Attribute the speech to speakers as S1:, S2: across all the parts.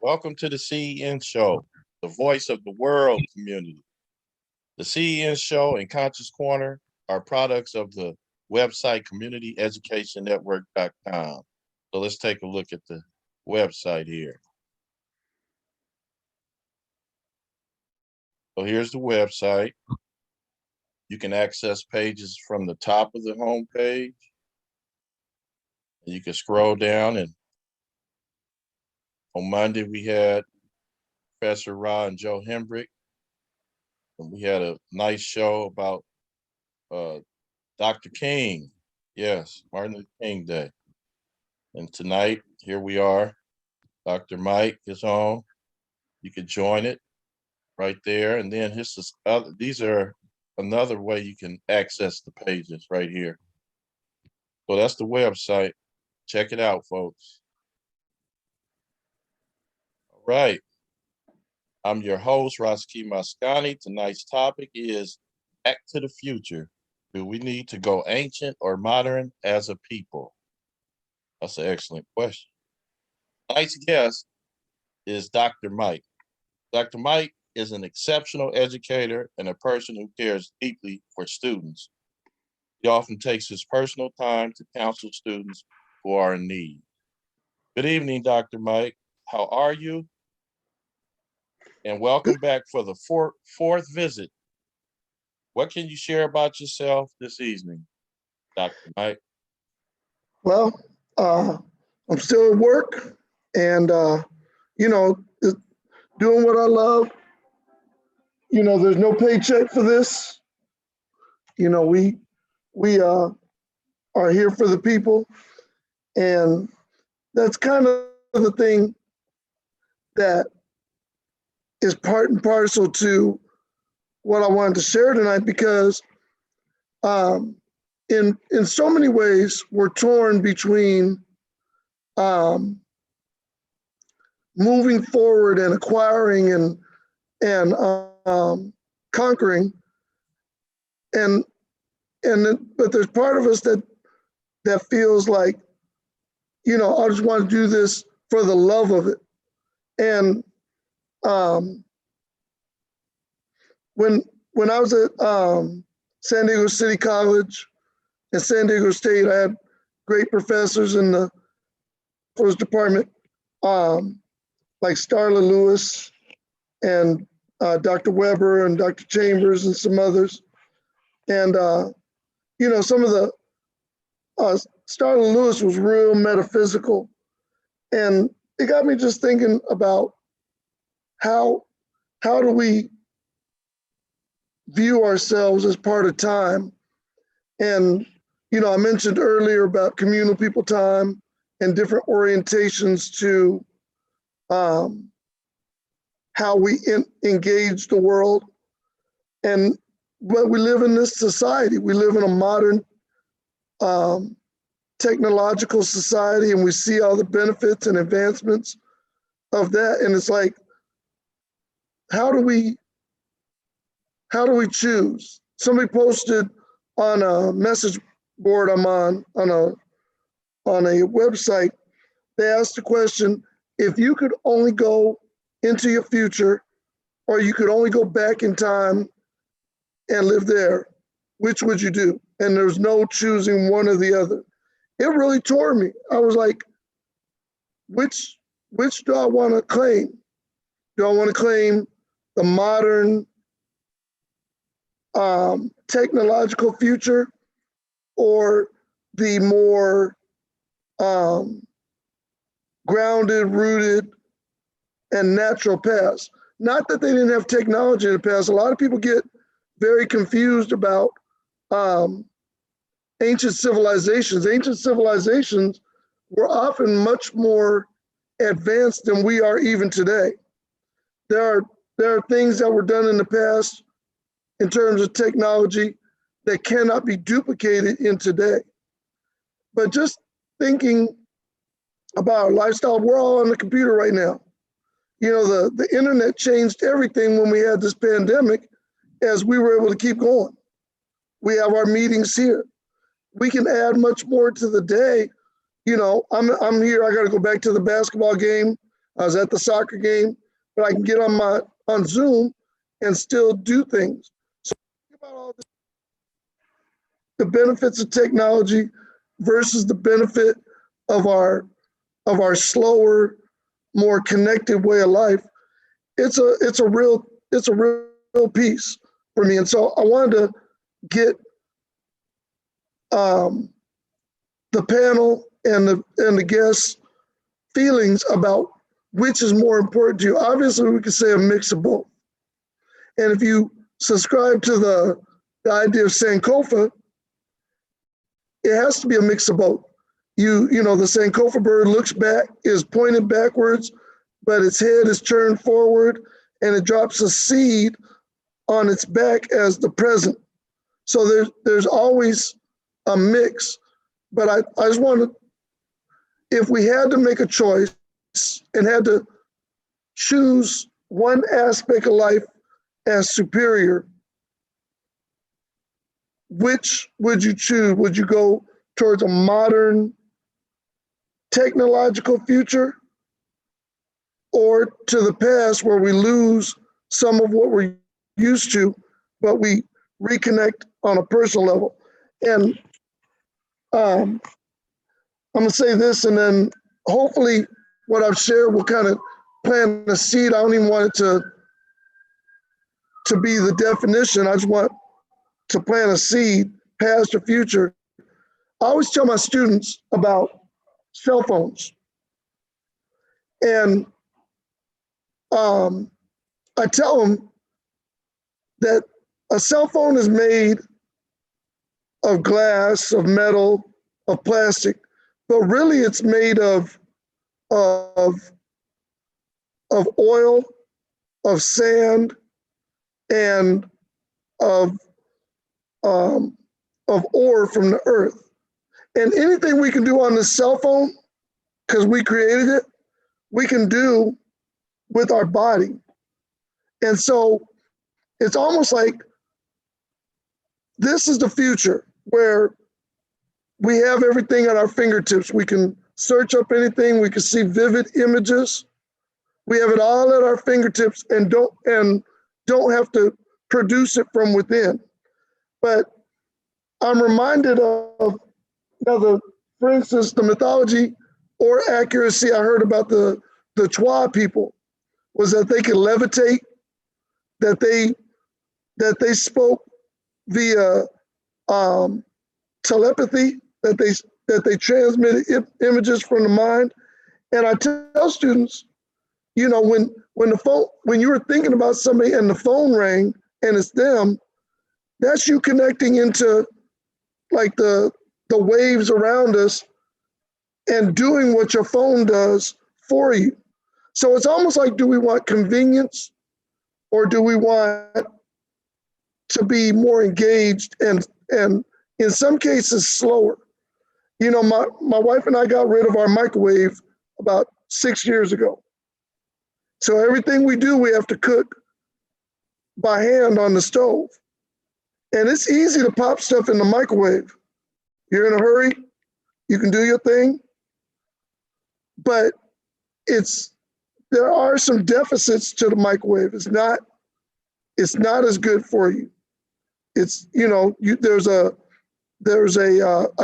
S1: Welcome to the CEN Show, the voice of the world community. The CEN Show and Conscious Corner are products of the website communityeducationnetwork.com. So let's take a look at the website here. So here's the website. You can access pages from the top of the home page. You can scroll down, and on Monday we had Professor Ra and Joe Hembrick, and we had a nice show about Dr. King. Yes, Martin Luther King Day. And tonight, here we are. Dr. Mike is on. You can join it right there. And then these are another way you can access the pages right here. So that's the website. Check it out, folks. All right. I'm your host, Raski Mascani. Tonight's topic is Back to the Future. Do we need to go ancient or modern as a people? That's an excellent question. Tonight's guest is Dr. Mike. Dr. Mike is an exceptional educator and a person who cares deeply for students. He often takes his personal time to counsel students who are in need. Good evening, Dr. Mike. How are you? And welcome back for the fourth visit. What can you share about yourself this evening, Dr. Mike?
S2: Well, I'm still at work and, doing what I love. There's no paycheck for this. We are here for the people. And that's kind of the thing that is part and parcel to what I wanted to share tonight, because in so many ways we're torn between moving forward and acquiring and conquering, but there's part of us that feels like, I just want to do this for the love of it. And when I was at San Diego City College and San Diego State, I had great professors in the first department, like Starla Lewis and Dr. Weber and Dr. Chambers and some others. And, some of the, Starla Lewis was real metaphysical. And it got me just thinking about how do we view ourselves as part of time. And, I mentioned earlier about communal people time and different orientations to how we engage the world. But we live in this society. We live in a modern technological society, and we see all the benefits and advancements of that. And it's like, how do we choose? Somebody posted on a message board I'm on a website, they asked the question, if you could only go into your future, or you could only go back in time and live there, which would you do? And there's no choosing one or the other. It really tore me. I was like, which do I want to claim? Do I want to claim the modern technological future, or the more grounded, rooted, and natural past? Not that they didn't have technology in the past. A lot of people get very confused about ancient civilizations. Ancient civilizations were often much more advanced than we are even today. There are things that were done in the past in terms of technology that cannot be duplicated in today. But just thinking about our lifestyle, we're all on the computer right now. The internet changed everything when we had this pandemic, as we were able to keep going. We have our meetings here. We can add much more to the day. I'm here, I gotta go back to the basketball game. I was at the soccer game, but I can get on Zoom and still do things. So think about all the benefits of technology versus the benefit of our slower, more connected way of life. It's a real piece for me. And so I wanted to get the panel and the guests' feelings about which is more important to you. Obviously, we could say a mix of both. And if you subscribe to the idea of Sankofa, it has to be a mix of both. You know, the Sankofa bird looks back, is pointed backwards, but its head is turned forward, and it drops a seed on its back as the present. So there's always a mix. But I just wanted, if we had to make a choice and had to choose one aspect of life as superior, which would you choose? Would you go towards a modern technological future, or to the past where we lose some of what we're used to, but we reconnect on a personal level? And I'm gonna say this, and then hopefully what I've shared will kind of plant a seed. I don't even want it to be the definition. I just want to plant a seed, past or future. I always tell my students about cell phones. And I tell them that a cell phone is made of glass, of metal, of plastic, but really it's made of oil, of sand, and of ore from the earth. And anything we can do on this cell phone, because we created it, we can do with our body. And so it's almost like this is the future where we have everything at our fingertips. We can search up anything, we can see vivid images. We have it all at our fingertips and don't have to produce it from within. But I'm reminded of, for instance, the mythology or accuracy I heard about the Chwa people was that they could levitate, that they spoke via telepathy, that they transmitted images from the mind. And I tell students, you know, when you were thinking about somebody and the phone rang and it's them, that's you connecting into like the waves around us and doing what your phone does for you. So it's almost like, do we want convenience or do we want to be more engaged and in some cases slower? You know, my wife and I got rid of our microwave about 6 years ago. So everything we do, we have to cook by hand on the stove. And it's easy to pop stuff in the microwave. You're in a hurry, you can do your thing, but there are some deficits to the microwave. It's not as good for you. It's, you know, there's a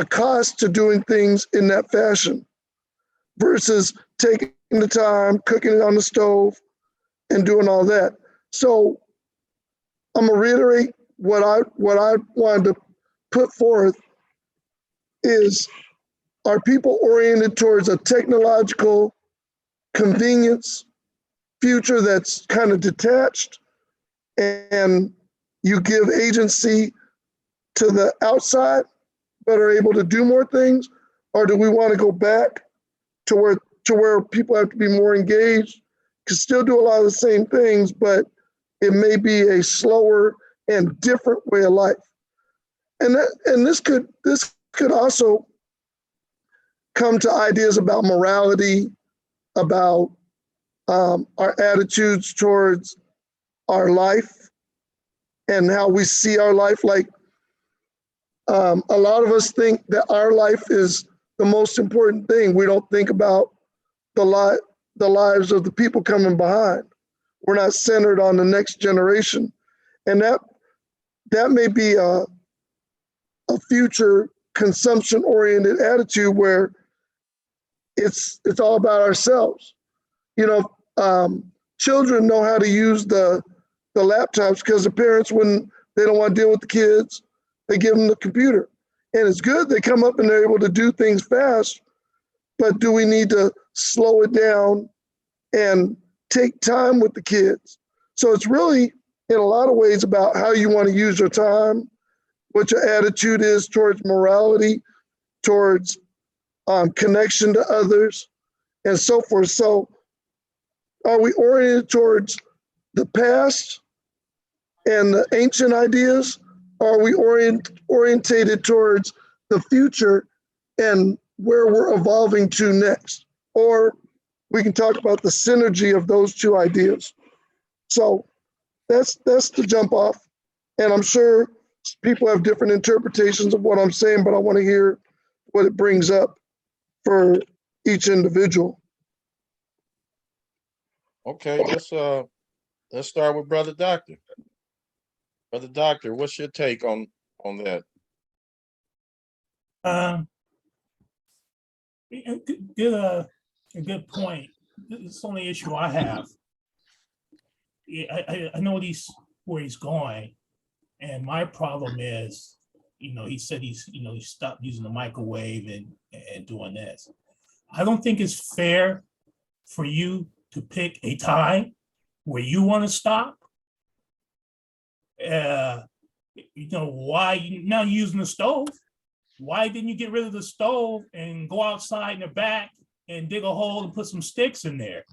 S2: cost to doing things in that fashion versus taking the time, cooking it on the stove, and doing all that. So I'm gonna reiterate what I wanted to put forth is, are people oriented towards a technological convenience future that's kind of detached and you give agency to the outside but are able to do more things? Or do we want to go back to where people have to be more engaged, can still do a lot of the same things, but it may be a slower and different way of life? And this could also come to ideas about morality, about our attitudes towards our life and how we see our life. Like a lot of us think that our life is the most important thing. We don't think about the the lives of the people coming behind. We're not centered on the next generation. And that may be a future consumption oriented attitude where it's all about ourselves. You know, children know how to use the laptops because the parents, when they don't want to deal with the kids, they give them the computer. And it's good they come up and they're able to do things fast, but do we need to slow it down and take time with the kids? So it's really, in a lot of ways, about how you want to use your time, what your attitude is towards morality, towards connection to others, and so forth. So are we oriented towards the past and the ancient ideas? Or are we orientated towards the future and where we're evolving to next? Or we can talk about the synergy of those two ideas. So that's the jump off. And I'm sure people have different interpretations of what I'm saying, but I want to hear what it brings up for each individual.
S1: Okay, let's start with Brother Doctor. Brother Doctor, what's your take on that?
S3: A good point. It's the only issue I have. I know where he's going, and my problem is, he said he stopped using the microwave and doing this. I don't think it's fair for you to pick a time where you want to stop. Why you now using the stove? Why didn't you get rid of the stove and go outside in the back and dig a hole and put some sticks in there?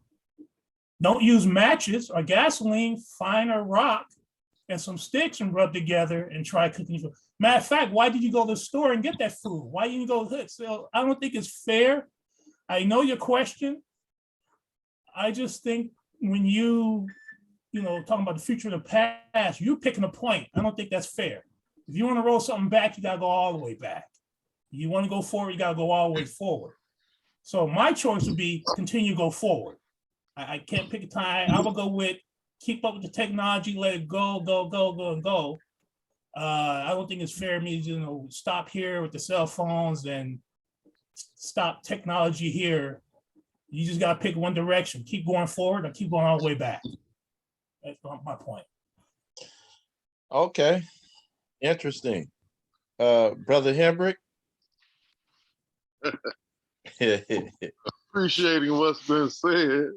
S3: Don't use matches or gasoline, find a rock and some sticks and rub together and try cooking food. Matter of fact, why did you go to the store and get that food? Why didn't you go to it? So I don't think it's fair. I know your question. I just think when talking about the future and the past, you're picking a point. I don't think that's fair. If you want to roll something back, you got to go all the way back. You want to go forward, you got to go all the way forward. So my choice would be continue to go forward. I can't pick a time. I would go with keep up with the technology, let it go. I don't think it's fair for me to stop here with the cell phones and stop technology here. You just got to pick one direction. Keep going forward or keep going all the way back. That's my point.
S1: Okay, interesting. Brother Hembrick.
S4: Appreciating what's been said.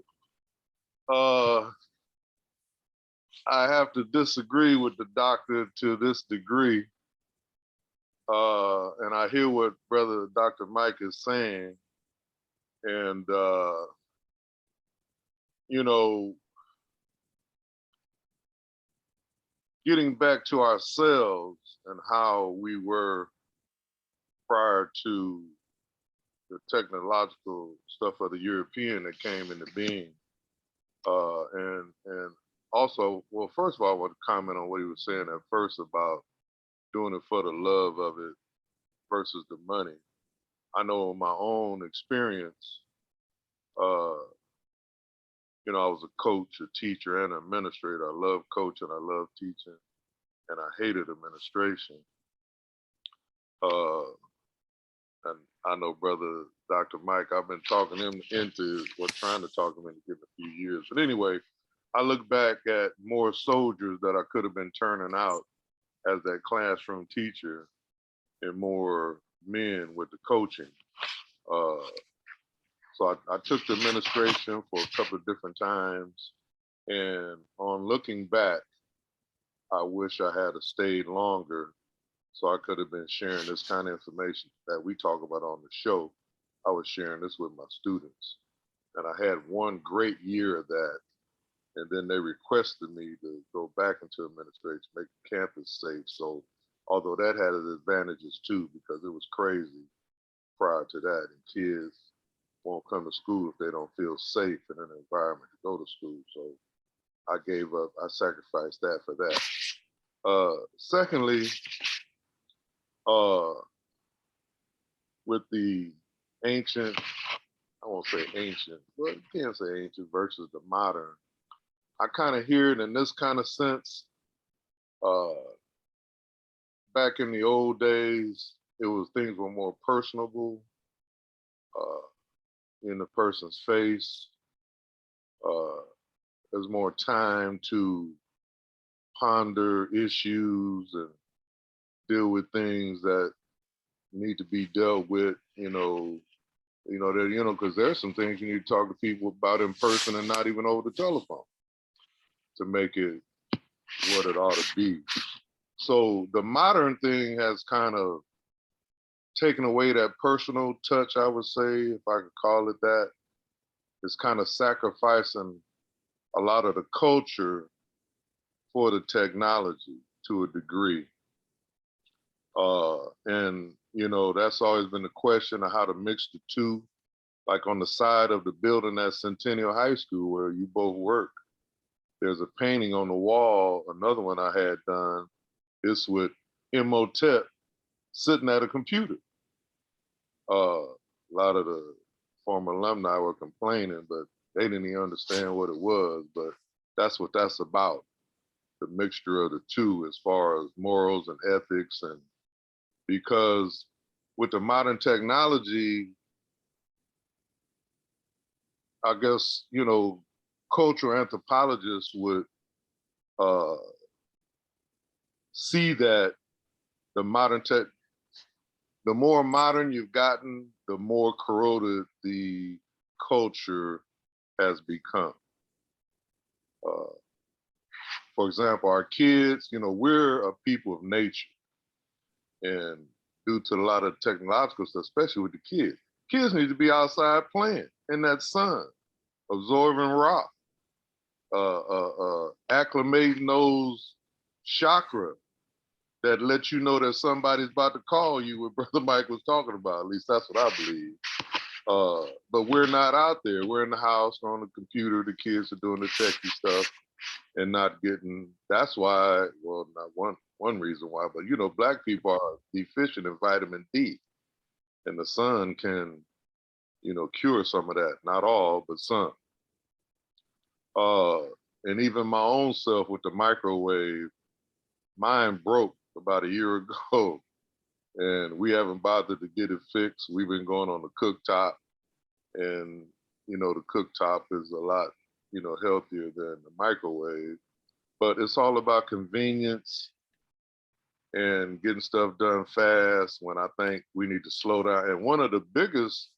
S4: I have to disagree with the doctor to this degree. And I hear what Brother Dr. Mike is saying. And, getting back to ourselves and how we were prior to the technological stuff of the European that came into being. And also, well, first of all, I want to comment on what he was saying at first about doing it for the love of it versus the money. I know in my own experience, I was a coach, a teacher, and an administrator. I love coaching, I love teaching, and I hated administration. And I know Brother Dr. Mike, I've been talking him into, trying to talk him into getting a few years. But anyway, I look back at more soldiers that I could have been turning out as that classroom teacher and more men with the coaching. So I took the administration for a couple of different times. And on looking back, I wish I had stayed longer so I could have been sharing this kind of information that we talk about on the show. I was sharing this with my students. And I had one great year of that. And then they requested me to go back into administration, make the campus safe. So although that had its advantages too, because it was crazy prior to that. And kids won't come to school if they don't feel safe in an environment to go to school. So I gave up, I sacrificed that for that. Secondly, with the ancient, I won't won't say ancient, but you can't say ancient versus the modern. I kind of hear it in this kind of sense. Back in the old days, it was things were more personable, in the person's face. There's more time to ponder issues and deal with things that need to be dealt with, because there's some things you need to talk to people about in person and not even over the telephone to make it what it ought to be. So the modern thing has kind of taken away that personal touch, I would say, if I could call it that. It's kind of sacrificing a lot of the culture for the technology to a degree. And that's always been the question of how to mix the two. Like on the side of the building at Centennial High School where you both work, there's a painting on the wall, another one I had done. It's with Imhotep sitting at a computer. A lot of the former alumni were complaining, but they didn't even understand what it was. But that's what that's about, the mixture of the two as far as morals and ethics. And because with the modern technology, I guess, cultural anthropologists would see that the more modern you've gotten, the more corroded the culture has become. For example, our kids, we're a people of nature. And due to a lot of technological stuff, especially with the kids need to be outside playing in that sun, absorbing rock, acclimating those chakra that let you know that somebody's about to call you, what Brother Mike was talking about. At least that's what I believe. But we're not out there. We're in the house on the computer. The kids are doing the techie stuff and not getting. That's why. Well, not one reason why, but Black people are deficient in vitamin D, and the sun can, cure some of that. Not all, but some. And even my own self with the microwave, mine broke about a year ago, and we haven't bothered to get it fixed. We've been going on the cooktop, and the cooktop is a lot, healthier than the microwave. But it's all about convenience and getting stuff done fast, when I think we need to slow down. And one of the biggest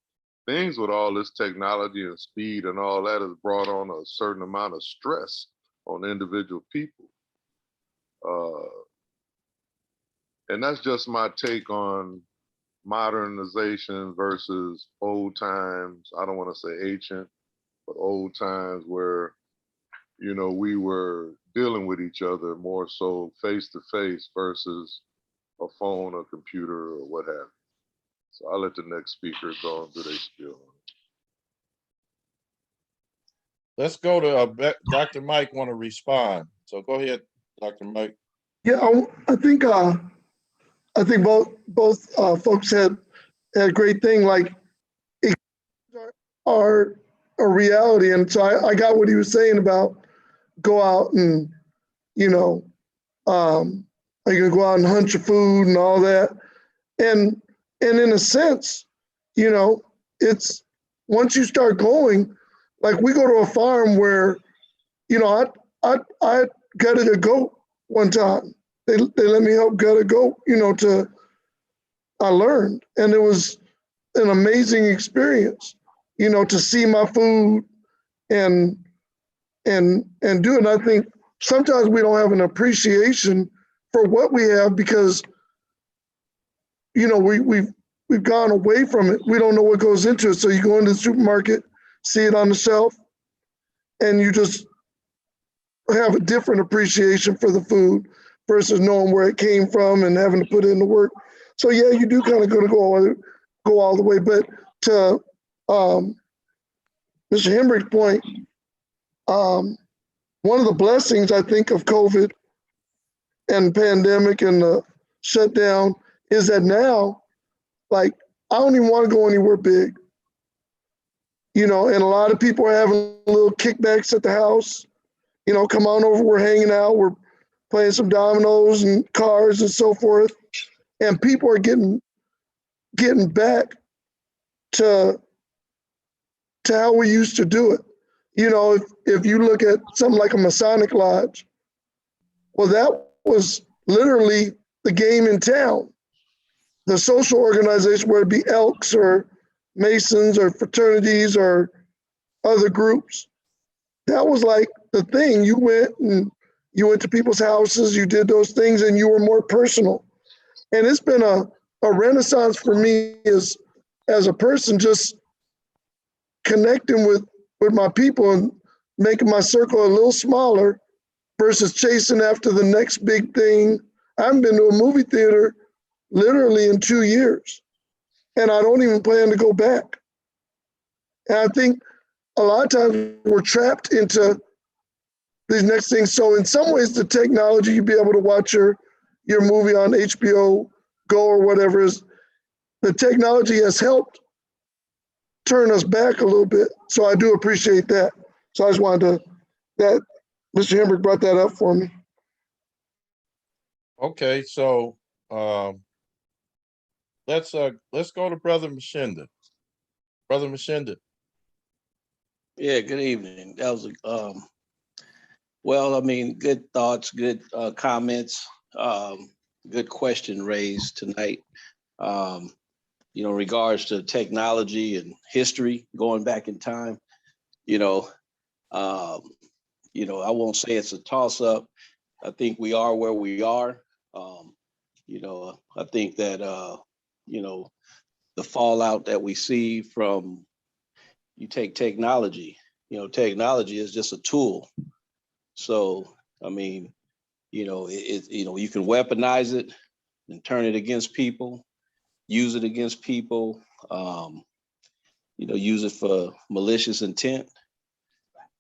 S4: things with all this technology and speed and all that has brought on a certain amount of stress on individual people. And that's just my take on modernization versus old times. I don't want to say ancient, but old times where, we were dealing with each other more so face to face versus a phone or computer or what have you. So I'll let the next speaker go and do their spiel.
S1: Let's go to Dr. Mike want to respond. So go ahead, Dr. Mike.
S2: Yeah, I think both folks had a great thing. Like, it are a reality, and so I got what he was saying about go out and are you gonna go out and hunt your food and all that, and in a sense, it's once you start going, like we go to a farm where, I gutted a goat one time. They let me help gut a goat, I learned, and it was an amazing experience, to see my food and do it. And I think sometimes we don't have an appreciation for what we have because, we've gone away from it. We don't know what goes into it. So you go into the supermarket, see it on the shelf, and you just have a different appreciation for the food versus knowing where it came from and having to put in the work. So yeah, you do kind of go all the way. But to Mr. Hembrick's point, one of the blessings I think of COVID and pandemic and the shutdown is that now, like, I don't even want to go anywhere big. you know, and a lot of people are having little kickbacks at the house. You know, come on over, we're hanging out, we're playing some dominoes and cards and so forth. And people are getting back to how we used to do it. You know, if you look at something like a Masonic Lodge, well, that was literally the game in town. The social organization, whether it be Elks or Masons or fraternities or other groups, that was like the thing. You went to people's houses, you did those things, and you were more personal. And it's been a renaissance for me as a person, just connecting with my people and making my circle a little smaller versus chasing after the next big thing. I haven't been to a movie theater literally in 2 years, and I don't even plan to go back. And I think a lot of times we're trapped into these next things. So in some ways, the technology, you'd be able to watch your movie on HBO Go or whatever is, the technology has helped turn us back a little bit. So I do appreciate that. So I just wanted to, that Mr. Hembrick brought that up for me.
S1: Okay, so let's go to Brother Mashinda. Brother Mashinda.
S5: Yeah, good evening. That was well, I mean, good thoughts, good comments, good question raised tonight. You know, in regards to technology and history, going back in time, you know, I won't say it's a toss up. I think we are where we are. You know, I think that you know, the fallout that we see from, you take technology, you know, technology is just a tool. So, I mean, you know, you can weaponize it and turn it against people, use it against people, you know, use it for malicious intent.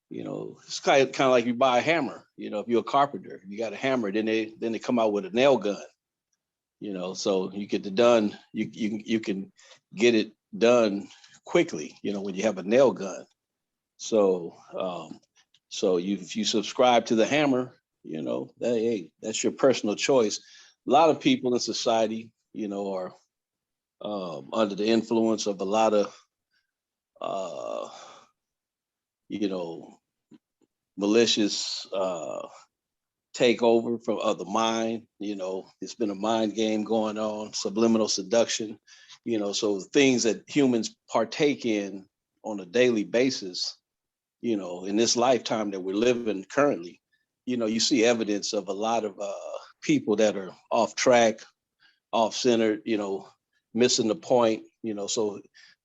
S5: You know, it's kind of like you buy a hammer. You know, if you're a carpenter, you got a hammer, then they come out with a nail gun. You know, so you get it done. You can get it done quickly. You know, when you have a nail gun. So if you subscribe to the hammer, you know, hey, that's your personal choice. A lot of people in society, you know, are under the influence of a lot of you know, malicious takeover from the mind. You know, it's been a mind game going on, subliminal seduction, you know, so things that humans partake in on a daily basis, you know, in this lifetime that we're living currently, you know, you see evidence of a lot of people that are off track, off centered, you know, missing the point, you know, so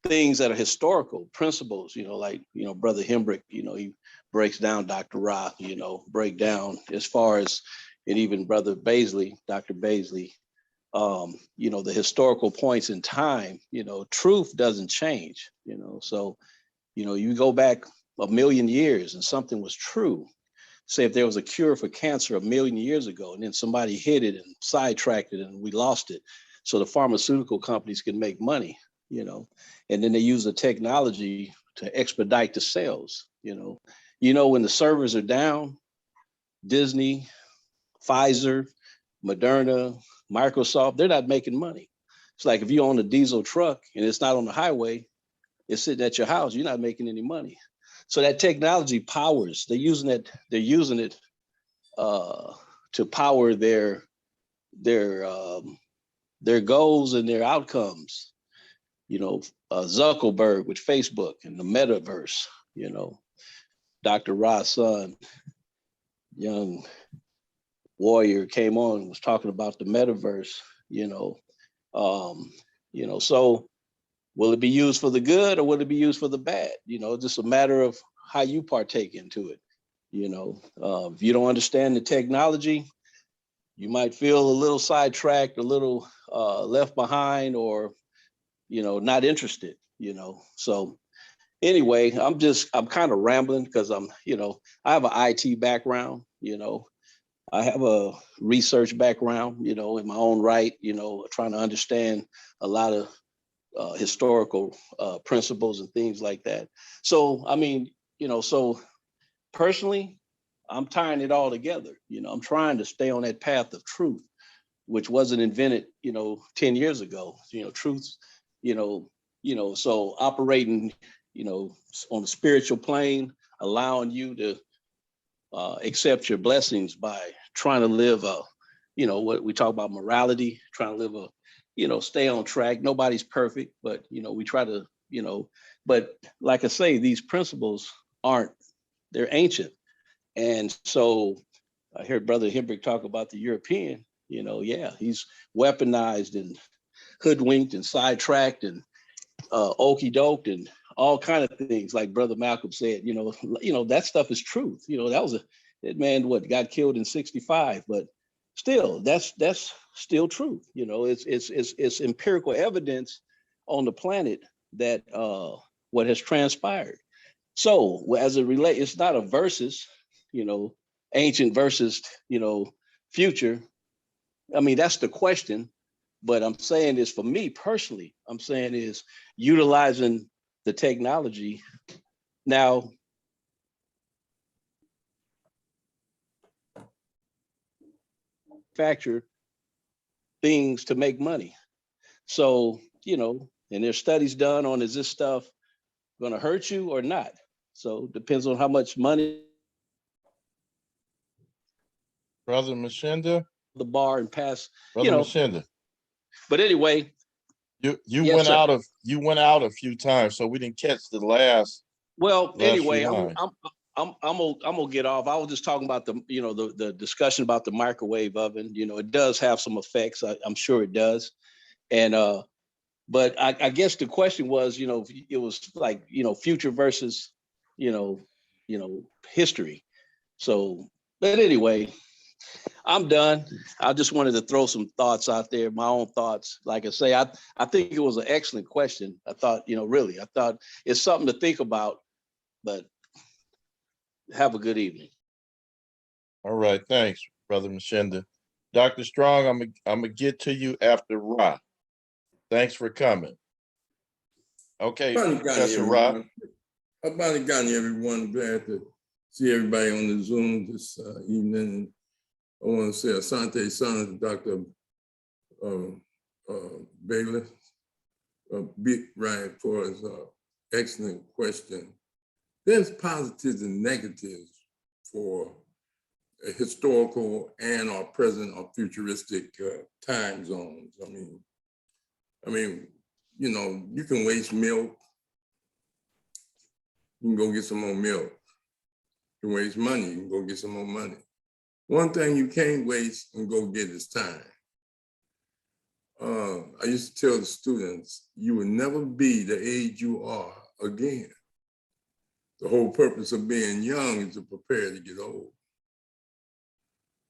S5: things that are historical principles, you know, like, you know, Brother Hembrick, you know, he breaks down Dr. Ra, you know, break down as far as, and even Brother Baisley, Dr. Baisley, you know, the historical points in time, you know, truth doesn't change, you know, so, you know, you go back 1,000,000 years and something was true. Say if there was a cure for cancer 1,000,000 years ago, and then somebody hit it and sidetracked it and we lost it. So the pharmaceutical companies can make money, you know, and then they use the technology to expedite the sales, you know. When the servers are down, Disney, Pfizer, Moderna, Microsoft, they're not making money. It's like if you own a diesel truck and it's not on the highway, it's sitting at your house, you're not making any money. So that technology powers, they're using it to power their goals and their outcomes. You know, Zuckerberg with Facebook and the metaverse, you know, Dr. Ra's son, young warrior, came on and was talking about the metaverse, you know. So will it be used for the good or will it be used for the bad? You know, just a matter of how you partake into it. You know, if you don't understand the technology, you might feel a little sidetracked, a little left behind, or, you know, not interested, you know. So anyway, I'm kind of rambling because I have an IT background, you know. I have a research background, you know, in my own right, you know, trying to understand a lot of historical principles and things like that. So, I mean, so personally, I'm tying it all together. I'm trying to stay on that path of truth, which wasn't invented, 10 years ago. Truth, so operating, on the spiritual plane, allowing you to accept your blessings by trying to live what we talk about morality, trying to live stay on track. Nobody's perfect, but we try to, but like I say, these principles they're ancient. And so I heard Brother Hendrick talk about the European, yeah, he's weaponized and hoodwinked and sidetracked and okey doked and all kind of things. Like Brother Malcolm said, that stuff is truth. That man got killed in 65, but still that's still truth. It's empirical evidence on the planet that what has transpired. So as it relates, it's not a versus, ancient versus, future. I mean, that's the question. But I'm saying is, for me personally, I'm saying is utilizing the technology now. Manufacture things to make money. So, and there's studies done on, is this stuff going to hurt you or not? So it depends on how much money.
S1: Brother Mashinda.
S5: The bar and pass,
S1: Brother Mashinda.
S5: But anyway,
S1: you
S5: yes,
S1: went
S5: sir.
S1: you went out a few times, so we didn't catch the last.
S5: Well, anyway,
S1: I'm
S5: gonna get off. I was just talking about the discussion about the microwave oven. It does have some effects. I'm sure it does. And but I guess the question was, it was like, future versus, history. So, but anyway, I'm done. I just wanted to throw some thoughts out there, my own thoughts. Like I say, I think it was an excellent question. I thought, really, I thought it's something to think about, but have a good evening.
S1: All right. Thanks, Brother Mashinda. Dr. Strong, I'm gonna get to you after Ra. Thanks for coming. Okay, Professor Ra.
S6: Abanigani, everyone. Glad to see everybody on the Zoom this evening. I want to say Asante Sana, Dr. Bailey, right, for his excellent question. There's positives and negatives for a historical and or present or futuristic time zones. I mean, you can waste milk. You can go get some more milk. You can waste money. You can go get some more money. One thing you can't waste and go get is time. I used to tell the students, you will never be the age you are again. The whole purpose of being young is to prepare to get old.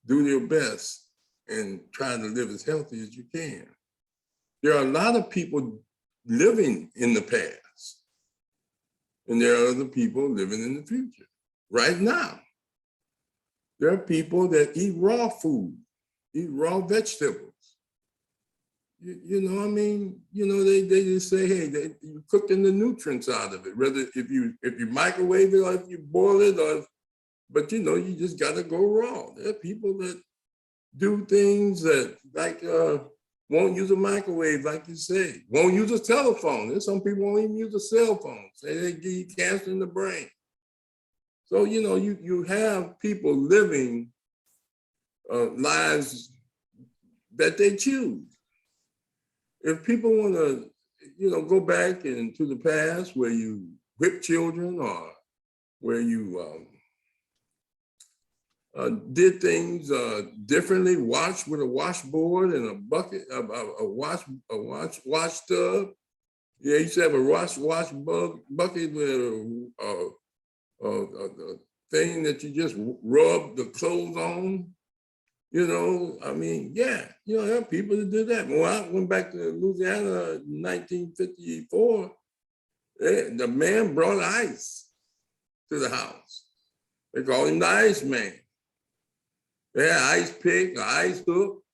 S6: Do your best and try to live as healthy as you can. There are a lot of people living in the past, and there are other people living in the future. Right now, there are people that eat raw food, eat raw vegetables. They just say, hey, you're cooking the nutrients out of it, whether if you microwave it or if you boil it, but you just gotta go raw. There are people that do things that won't use a microwave, like you say, won't use a telephone. There's some people won't even use a cell phone. Say they give you cancer in the brain. So, you have people living lives that they choose. If people want to, go back into the past where you whip children or where you did things differently, wash with a washboard and a bucket, a wash tub. Yeah, you used to have a wash bucket with a thing that you just rub the clothes on. There are people that do that. When I went back to Louisiana in 1954, the man brought ice to the house. They called him the Ice Man. They had ice pick, an ice hook.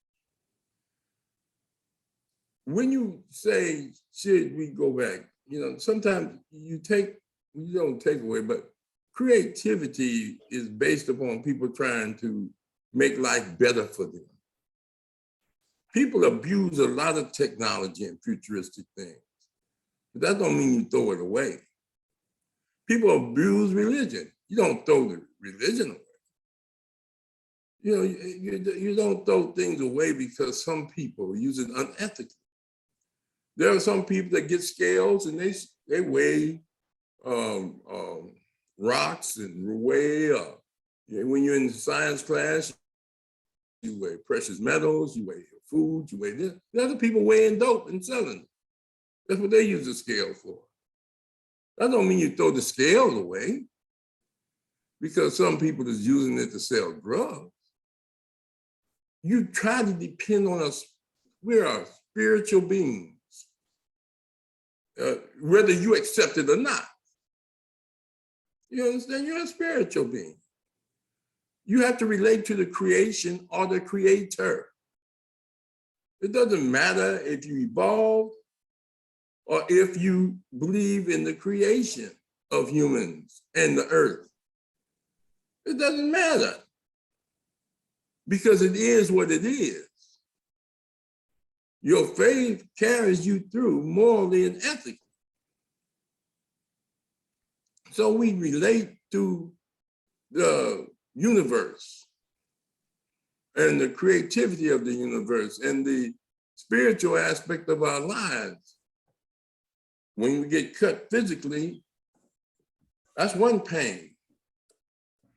S6: when you say, should we go back, you know, sometimes you don't take away, but creativity is based upon people trying to make life better for them. People abuse a lot of technology and futuristic things, but that don't mean you throw it away. People abuse religion. You don't throw the religion away. You know, you don't throw things away because some people use it unethically. There are some people that get scales and they weigh rocks and weigh, when you're in science class, you weigh precious metals, you weigh your food, you weigh this. There are other people weighing dope and selling it. That's what they use the scale for. That don't mean you throw the scale away because some people is using it to sell drugs. You try to depend on us. We are spiritual beings, whether you accept it or not. You understand? You're a spiritual being. You have to relate to the creation or the creator. It doesn't matter if you evolve or if you believe in the creation of humans and the earth. It doesn't matter because it is what it is. Your faith carries you through morally and ethically. So we relate to the universe and the creativity of the universe and the spiritual aspect of our lives. When we get cut physically, that's one pain.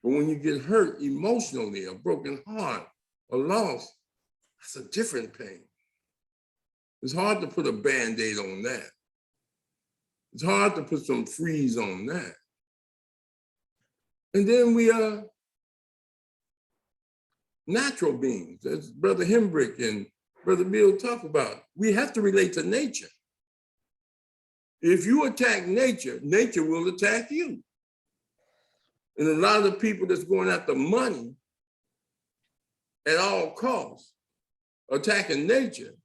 S6: But when you get hurt emotionally, a broken heart, a loss, that's a different pain. It's hard to put a Band-Aid on that. It's hard to put some freeze on that. And then we are natural beings, as Brother Hembrick and Brother Bill talk about. We have to relate to nature. If you attack nature, nature will attack you. And a lot of the people that's going after money at all costs, attacking nature,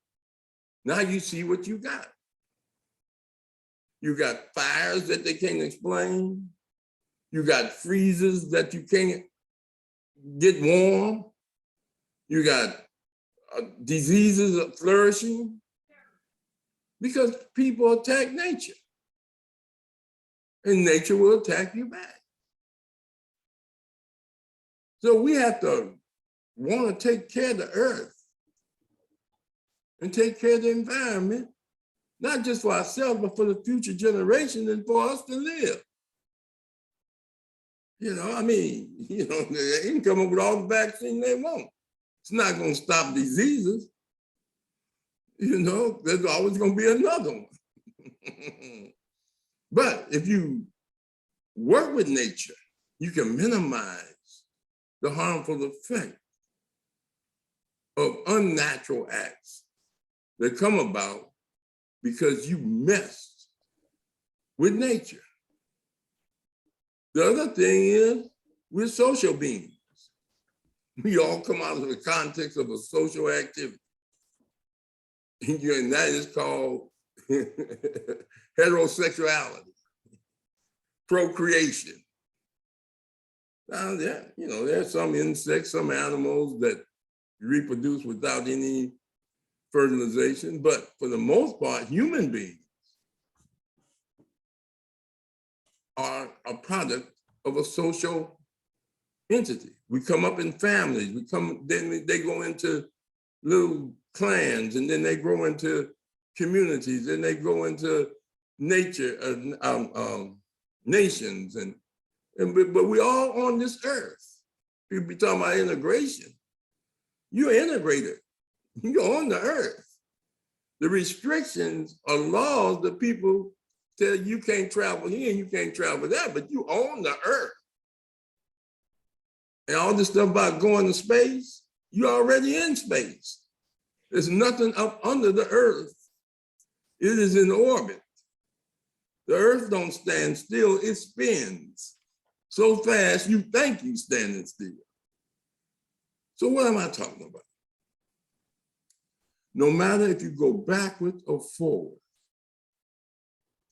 S6: now you see what you got. You got fires that they can't explain. You got freezes that you can't get warm. You got diseases flourishing because people attack nature. And nature will attack you back. So we have to want to take care of the earth and take care of the environment, not just for ourselves, but for the future generation and for us to live. You know, I mean, you know, they can come up with all the vaccine they want. It's not going to stop diseases. You know, there's always going to be another one. But if you work with nature, you can minimize the harmful effect of unnatural acts that come about because you messed with nature. The other thing is we're social beings. We all come out of the context of a social activity. And that is called heterosexuality, procreation. Now, there's some insects, some animals that reproduce without any fertilization, but for the most part, human beings are a product of a social entity. We come up in families, then they go into little clans, and then they grow into communities, and they grow into nations, but we all on this earth. People be talking about integration. You're integrated. You're on the earth. The restrictions are laws that people tell you can't travel here and you can't travel there, but you own the earth. And all this stuff about going to space, you're already in space. There's nothing up under the earth. It is in orbit. The earth don't stand still, it spins so fast you think you're standing still. So what am I talking about? no matter if you go backwards or forward,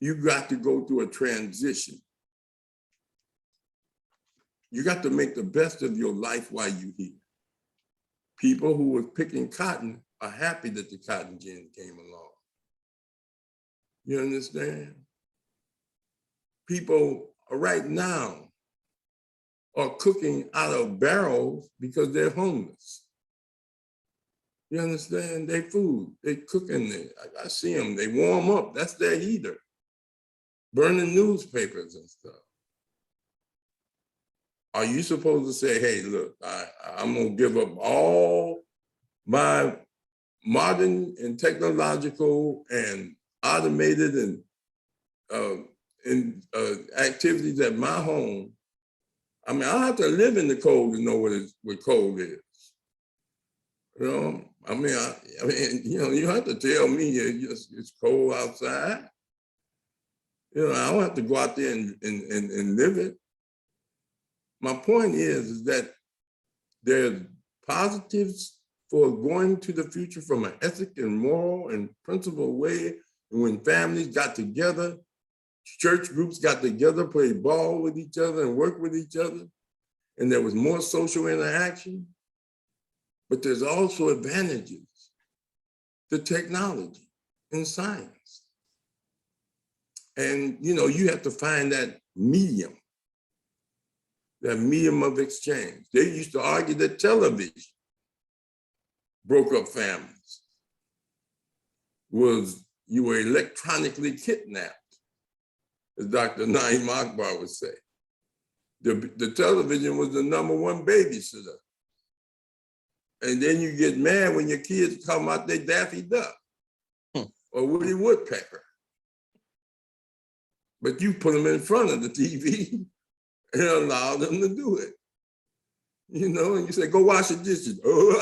S6: you got to go through a transition. You got to make the best of your life while you're here. People who were picking cotton are happy that the cotton gin came along. You understand? People right now are cooking out of barrels because they're homeless. You understand? They food, they cooking it. I see them, they warm up, that's their heater. Burning newspapers and stuff. Are you supposed to say, hey, look, I'm gonna give up all my modern and technological and automated and activities at my home? I mean, I don't have to live in the cold to know what cold is. You know, I mean, you know, you have to tell me it's cold outside. You know, I don't have to go out there and live it. My point is that there's positives for going to the future from an ethic and moral and principle way. And when families got together, church groups got together, played ball with each other and worked with each other, and there was more social interaction. But there's also advantages to technology and science. And, you know, you have to find that medium of exchange. They used to argue that television broke up families. You were electronically kidnapped, as Dr. Naeem Akbar would say. The television was the #1 babysitter. And then you get mad when your kids come out they Daffy Duck or Woody Woodpecker. But you put them in front of the TV and allow them to do it. You know, and you say, go wash the dishes. What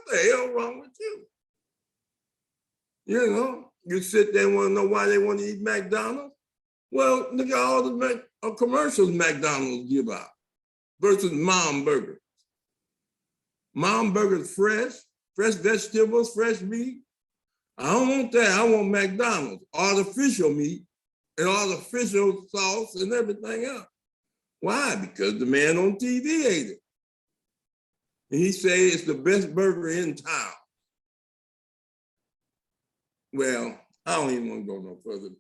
S6: the hell wrong with you? You know, you sit there and want to know why they want to eat McDonald's. Well, look at all the commercials McDonald's give out versus Mom Burger. Mom Burger's fresh vegetables, fresh meat. I don't want that. I want McDonald's, artificial meat and artificial sauce and everything else. Why? Because the man on TV ate it. And he said it's the best burger in town. Well, I don't even want to go no further.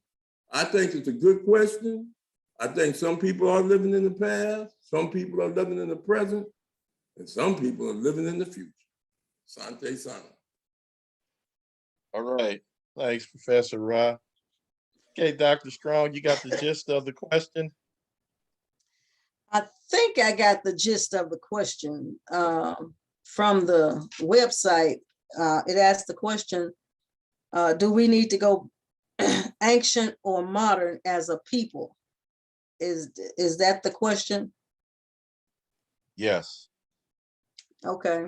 S6: I think it's a good question. I think some people are living in the past, some people are living in the present, and some people are living in the future. Sante Sana.
S1: All right. Thanks, Professor Ra. Okay, Dr. Strong, you got the gist of the question?
S7: I think I got the gist of the question from the website. It asked the question, do we need to go ancient or modern as a people? Is that the question?
S1: Yes.
S7: Okay.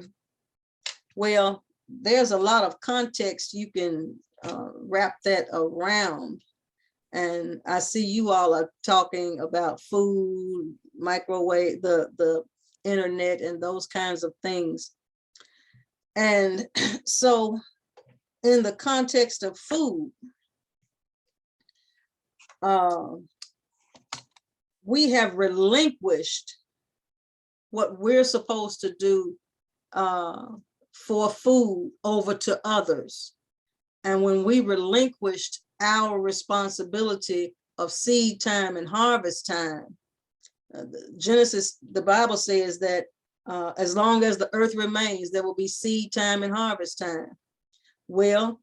S7: Well, there's a lot of context you can wrap that around. And I see you all are talking about food, microwave, the internet, and those kinds of things. And so in the context of food, we have relinquished what we're supposed to do for food over to others. And when we relinquished our responsibility of seed time and harvest time, Genesis, the Bible says that as long as the earth remains, there will be seed time and harvest time. Well,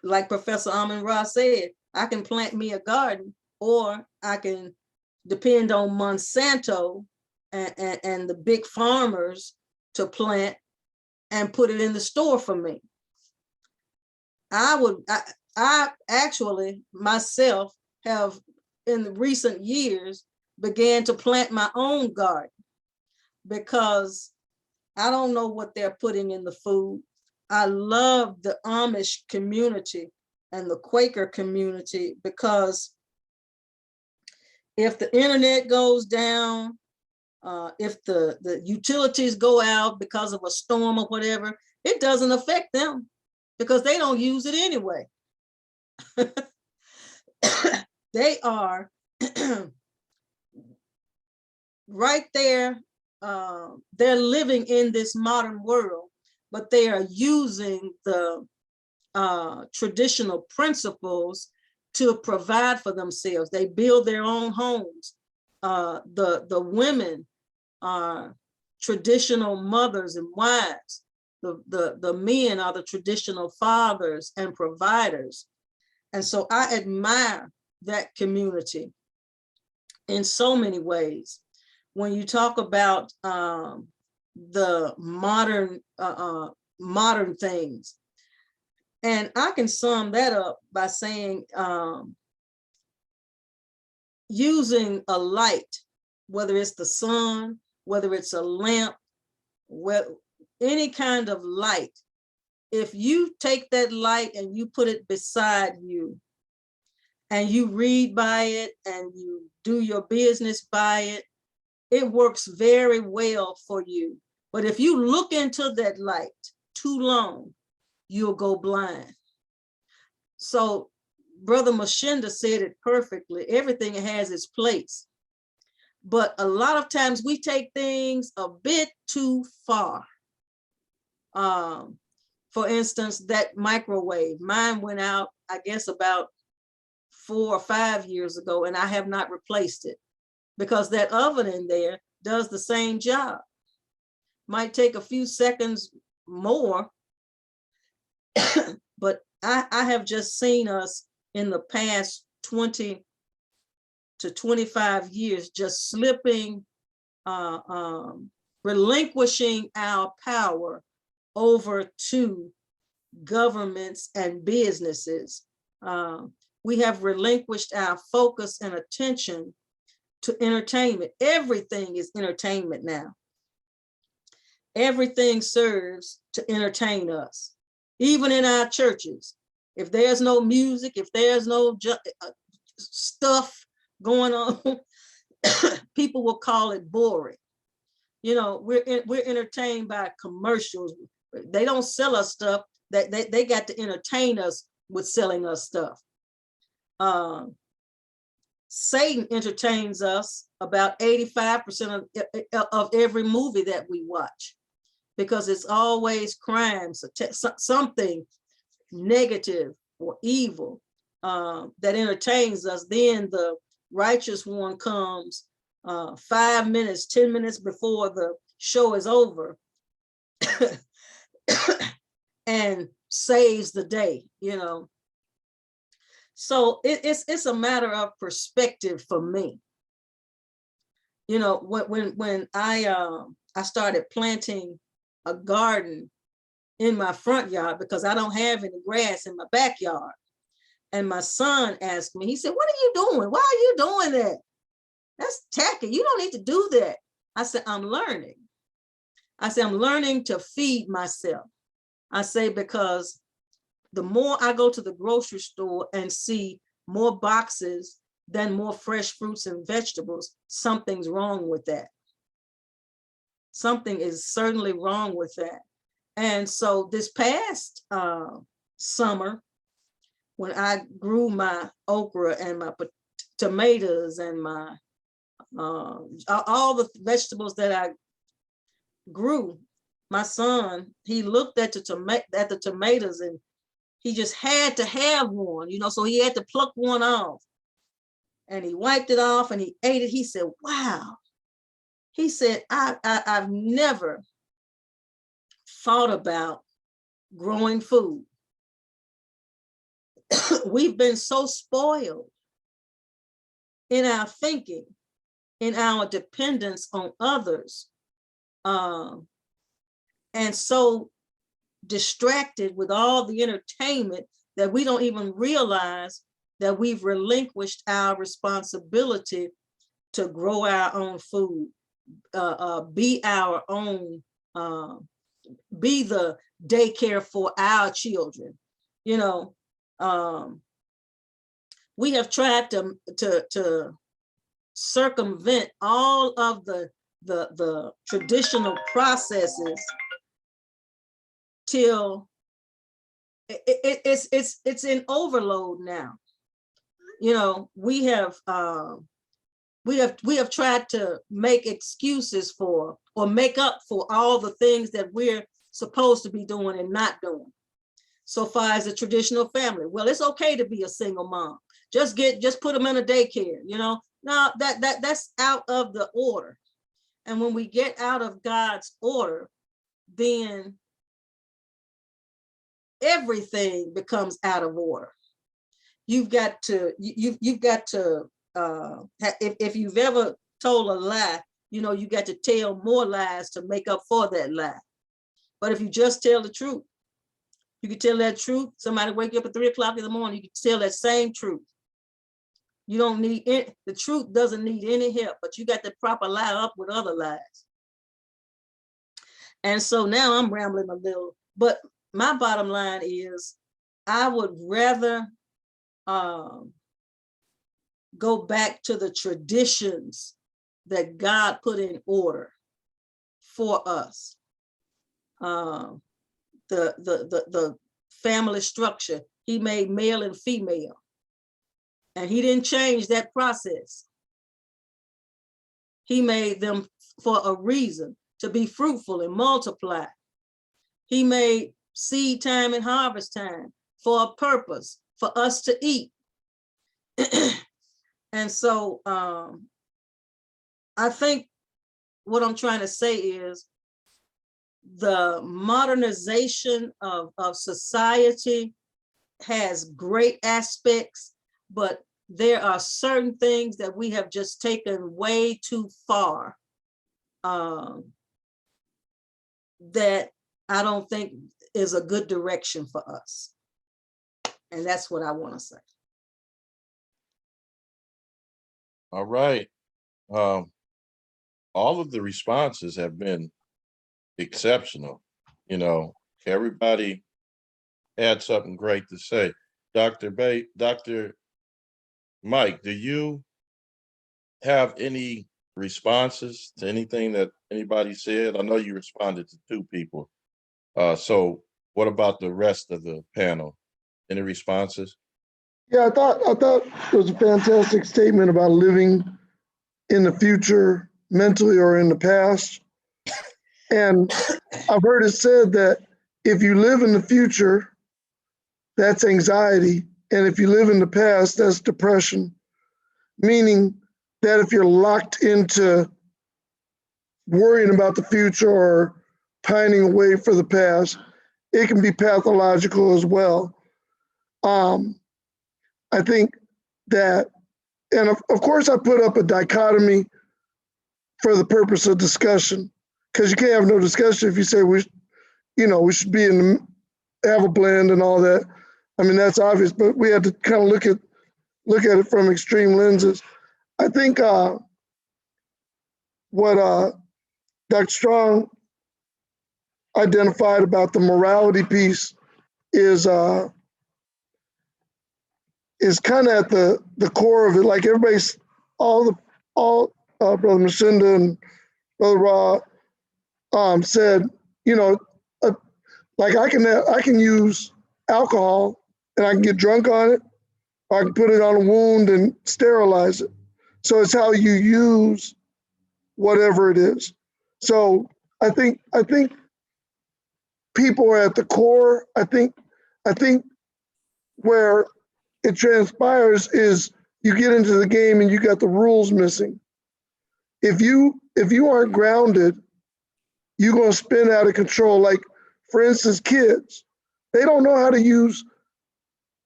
S7: like Professor Amin-Ra said, I can plant me a garden, or I can depend on Monsanto and the big farmers to plant and put it in the store for me. I actually myself have in the recent years began to plant my own garden, because I don't know what they're putting in the food. I love the Amish community and the Quaker community, because if the internet goes down, if the utilities go out because of a storm or whatever, it doesn't affect them because they don't use it anyway. They are right there. They're living in this modern world, but they are using the traditional principles to provide for themselves. They build their own homes. The women are traditional mothers and wives. The men are the traditional fathers and providers. And so I admire that community in so many ways. When you talk about the modern things, and I can sum that up by saying using a light, whether it's the sun, whether it's a lamp, any kind of light, if you take that light and you put it beside you and you read by it and you do your business by it, it works very well for you. But if you look into that light too long, you'll go blind. So Brother Mashinda said it perfectly. Everything has its place. But a lot of times we take things a bit too far. For instance, that microwave, mine went out, I guess about 4 or 5 years ago, and I have not replaced it because that oven in there does the same job. Might take a few seconds more, but I have just seen us in the past 20 to 25 years just slipping, relinquishing our power over to governments and businesses. We have relinquished our focus and attention to entertainment. Everything is entertainment now. Everything serves to entertain us, even in our churches. If there's no music, if there's no stuff going on, people will call it boring. You know, we're entertained by commercials. They don't sell us stuff. They got to entertain us with selling us stuff. Satan entertains us about 85% of every movie that we watch, because it's always crime, something negative or evil that entertains us. Then the righteous one comes 5 minutes, 10 minutes before the show is over and saves the day, you know. So it's a matter of perspective for me. You know, when I started planting a garden in my front yard because I don't have any grass in my backyard. And my son asked me, he said, "What are you doing? Why are you doing that? That's tacky. You don't need to do that." I said, "I'm learning." I said, "I'm learning to feed myself." I say, because the more I go to the grocery store and see more boxes than more fresh fruits and vegetables, something's wrong with that. Something is certainly wrong with that. And so this past summer, when I grew my okra and my tomatoes and my all the vegetables that I grew, my son, he looked at the tomatoes and he just had to have one, you know, so he had to pluck one off. And he wiped it off and he ate it. He said, "Wow." He said, I've never thought about growing food. We've been so spoiled in our thinking, in our dependence on others, and so distracted with all the entertainment that we don't even realize that we've relinquished our responsibility to grow our own food, be our own, be the daycare for our children. You know, we have tried to circumvent all of the traditional processes till it's in overload now. You know, we have tried to make excuses for or make up for all the things that we're supposed to be doing and not doing. So far as a traditional family, well, it's okay to be a single mom. Just put them in a daycare. You know, no, that's out of the order. And when we get out of God's order, then everything becomes out of order. You've got to, if you've ever told a lie, you know, you got to tell more lies to make up for that lie. But if you just tell the truth, you can tell that truth. Somebody wake you up at 3 o'clock in the morning, you can tell that same truth. You don't need it. The truth doesn't need any help, but you got to proper lie up with other lies. And so now I'm rambling a little, but my bottom line is I would rather go back to the traditions that God put in order for us. The family structure, he made male and female, and he didn't change that process. He made them for a reason, to be fruitful and multiply. He made seed time and harvest time for a purpose, for us to eat. And so I think what I'm trying to say is the modernization of society has great aspects, but there are certain things that we have just taken way too far that I don't think is a good direction for us. And that's what I want to say.
S1: All right. All of the responses have been exceptional. You know, everybody had something great to say. Dr. Mike, do you have any responses to anything that anybody said? I know you responded to 2 people. So what about the rest of the panel? Any responses?
S2: Yeah, I thought it was a fantastic statement about living in the future mentally or in the past. And I've heard it said that if you live in the future, that's anxiety. And if you live in the past, that's depression. Meaning that if you're locked into worrying about the future or pining away for the past, it can be pathological as well. I think that, and of course I put up a dichotomy for the purpose of discussion, because you can't have no discussion if you say we should be have a blend and all that. I mean, that's obvious, but we had to kind of look at it from extreme lenses. I think what Dr. Strong identified about the morality piece is kind of at the core of it. Like everybody's all Brother Mashinda and Brother Ra said, like I can use alcohol and I can get drunk on it, or I can put it on a wound and sterilize it. So it's how you use whatever it is. So I think people are at the core. I think where it transpires is you get into the game and you got the rules missing. If you aren't grounded, you're gonna spin out of control. Like, for instance, kids, they don't know how to use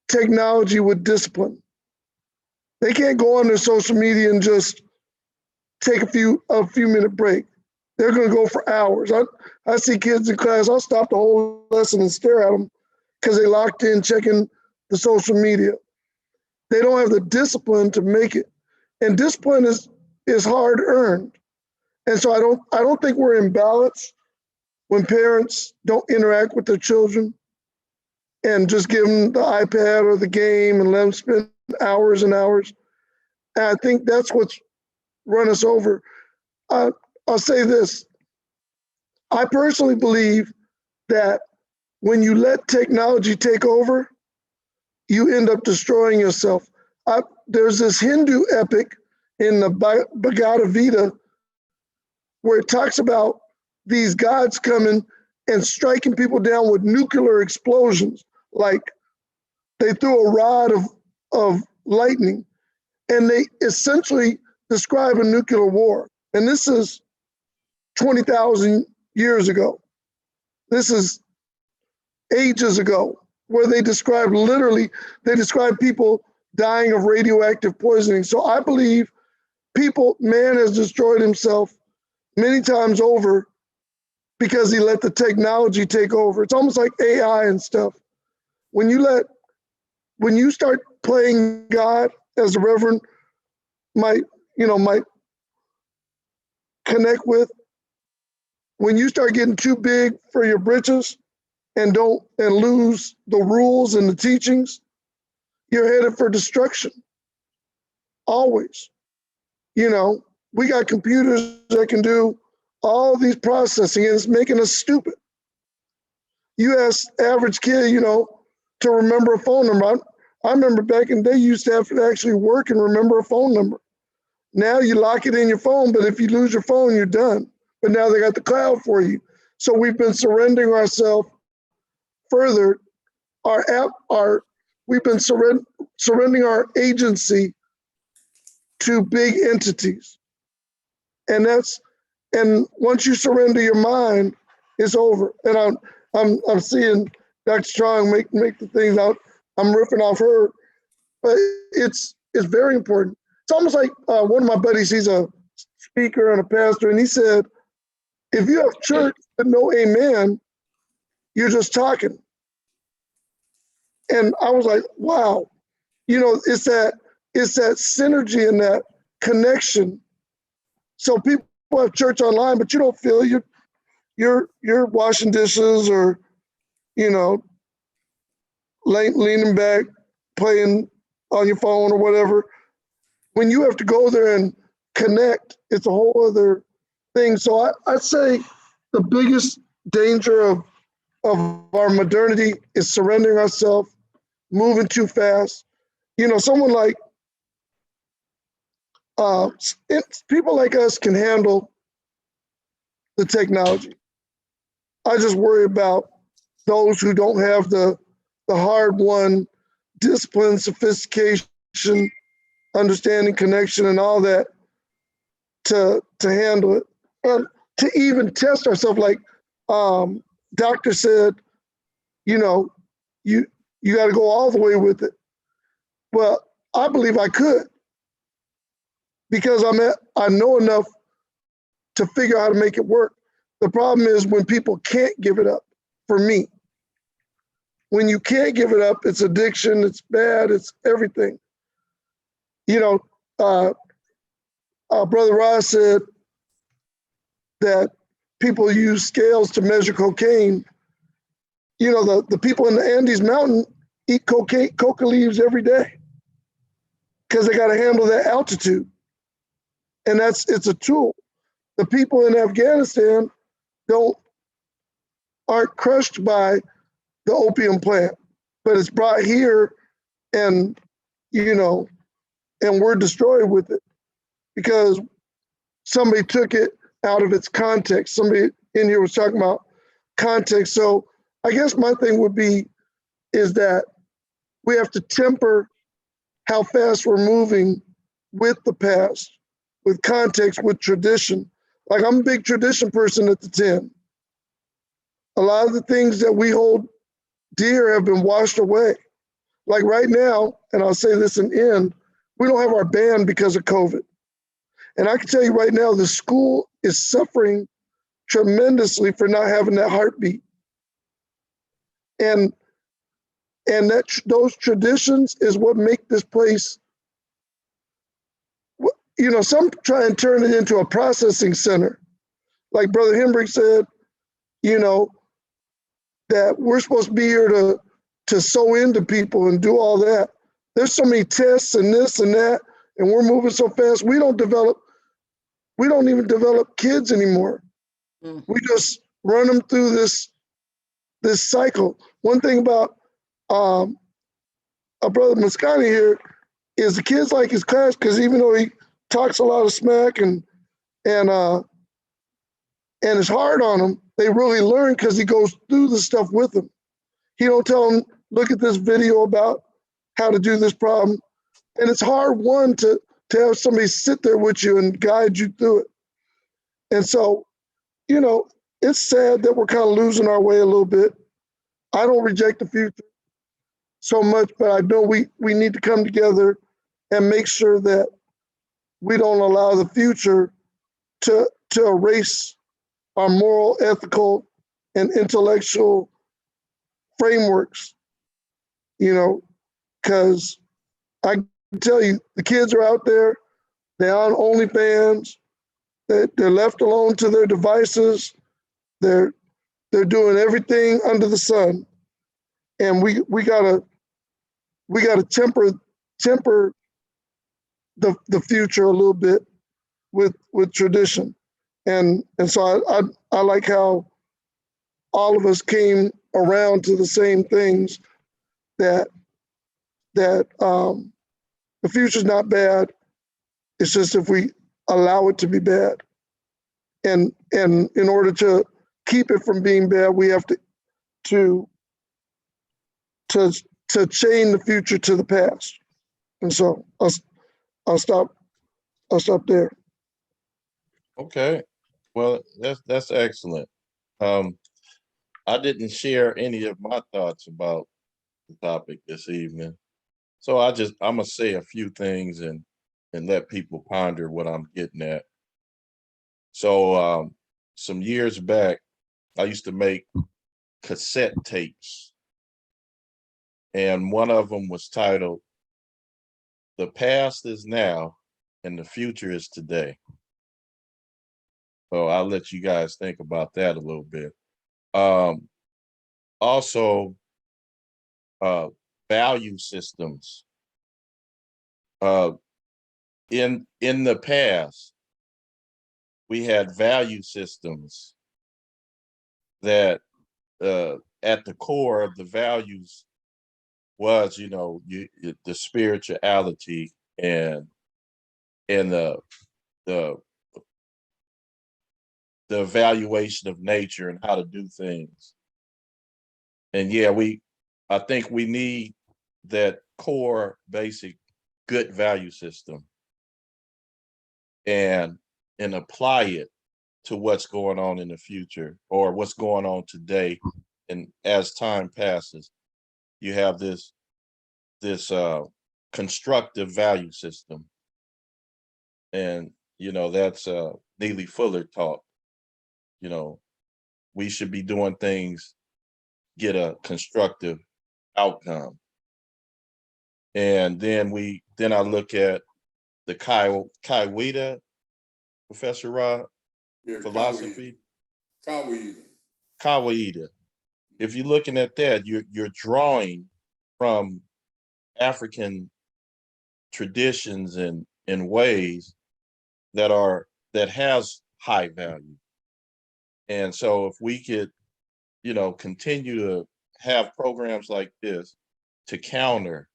S2: technology with discipline. They can't go on their social media and just take a few minute break. They're gonna go for hours. I see kids in class, I'll stop the whole lesson and stare at them because they locked in checking the social media. They don't have the discipline to make it. And discipline is hard earned. And so I don't think we're in balance when parents don't interact with their children and just give them the iPad or the game and let them spend hours and hours. And I think that's what's run us over. I'll say this. I personally believe that when you let technology take over, you end up destroying yourself. There's this Hindu epic in the Bhagavad Gita where it talks about these gods coming and striking people down with nuclear explosions. Like they threw a rod of lightning, and they essentially describe a nuclear war. And this is 20,000 years ago. This is ages ago, where they describe people dying of radioactive poisoning. So I believe man has destroyed himself many times over because he let the technology take over. It's almost like AI and stuff. When you start playing God, as the Reverend might connect with, when you start getting too big for your britches and lose the rules and the teachings, you're headed for destruction. Always. We got computers that can do all these processing, and it's making us stupid. You ask average kid, to remember a phone number. I remember back in the day, you used to have to actually work and remember a phone number. Now you lock it in your phone, but if you lose your phone, you're done. But now they got the cloud for you. So we've been surrendering ourselves further. We've been surrendering our agency to big entities. And once you surrender your mind, it's over. And I'm seeing Dr. Strong make the things out. I'm riffing off her, but it's very important. It's almost like one of my buddies, he's a speaker and a pastor, and he said, if you have church but no amen, you're just talking. And I was like, wow, it's that synergy and that connection. So people have church online, but you don't feel you're washing dishes or, leaning back, playing on your phone or whatever. When you have to go there and connect, it's a whole other thing. So I'd say the biggest danger of our modernity is surrendering ourselves, moving too fast. Someone like people like us can handle the technology. I just worry about those who don't have the hard-won discipline, sophistication, understanding, connection, and all that to handle it, and to even test ourselves. Like doctor said, you got to go all the way with it. Well, I believe I could, because I know enough to figure out how to make it work. The problem is when people can't give it up. For me, when you can't give it up, it's addiction, it's bad, it's everything. Brother Ross said that people use scales to measure cocaine. The people in the Andes Mountain eat coca leaves every day because they got to handle that altitude. And it's a tool. The people in Afghanistan aren't crushed by the opium plant, but it's brought here and we're destroyed with it because somebody took it out of its context. Somebody in here was talking about context. So I guess my thing is that we have to temper how fast we're moving with the past, with context, with tradition. Like I'm a big tradition person at the 10. A lot of the things that we hold dear have been washed away. Like right now, and I'll say this in end, we don't have our band because of COVID. And I can tell you right now, the school is suffering tremendously for not having that heartbeat. And those traditions is what make this place, some try and turn it into a processing center. Like Brother Hembrick said, that we're supposed to be here to sew into people and do all that. There's so many tests and this and that, and we're moving so fast. We don't even develop kids anymore. We just run them through this this cycle. One thing about our brother Moscani here is the kids like his class because even though he talks a lot of smack and is hard on them, they really learn because he goes through the stuff with them. He don't tell them, look at this video about how to do this problem. And it's hard, one, to have somebody sit there with you and guide you through it. And so, you know, it's sad that we're kind of losing our way a little bit. I don't reject the future so much, but I know we need to come together and make sure that we don't allow the future to erase our moral, ethical, and intellectual frameworks, you know, because I can tell you, the kids are out there, they're on OnlyFans, they're left alone to their devices, they're doing everything under the sun, and we gotta temper the future a little bit with tradition, and so I like how all of us came around to the same things, that the future's not bad. It's just if we allow it to be bad, and in order to keep it from being bad, we have to chain the future to the past. And so I'll stop there.
S1: Okay. Well, that's excellent. I didn't share any of my thoughts about the topic this evening. So I'm gonna say a few things and let people ponder what I'm getting at. So some years back, I used to make cassette tapes, and one of them was titled "The Past is Now and the Future is Today." So I'll let you guys think about that a little bit. Also, value systems. In the past, we had value systems that at the core of the values was, you know, the spirituality and the evaluation of nature and how to do things. And yeah, I think we need that core basic good value system and apply it to what's going on in the future or what's going on today. And as time passes, you have this constructive value system. And, you know, that's Neely Fuller taught, you know, we should be doing things, get a constructive outcome. And then I look at the Kaiwida, Professor Rod,
S6: Yeah,
S1: philosophy.
S6: Kawaii.
S1: Kawaida. If you're looking at that, you're drawing from African traditions and ways that has high value. And so if we could, you know, continue to have programs like this to counter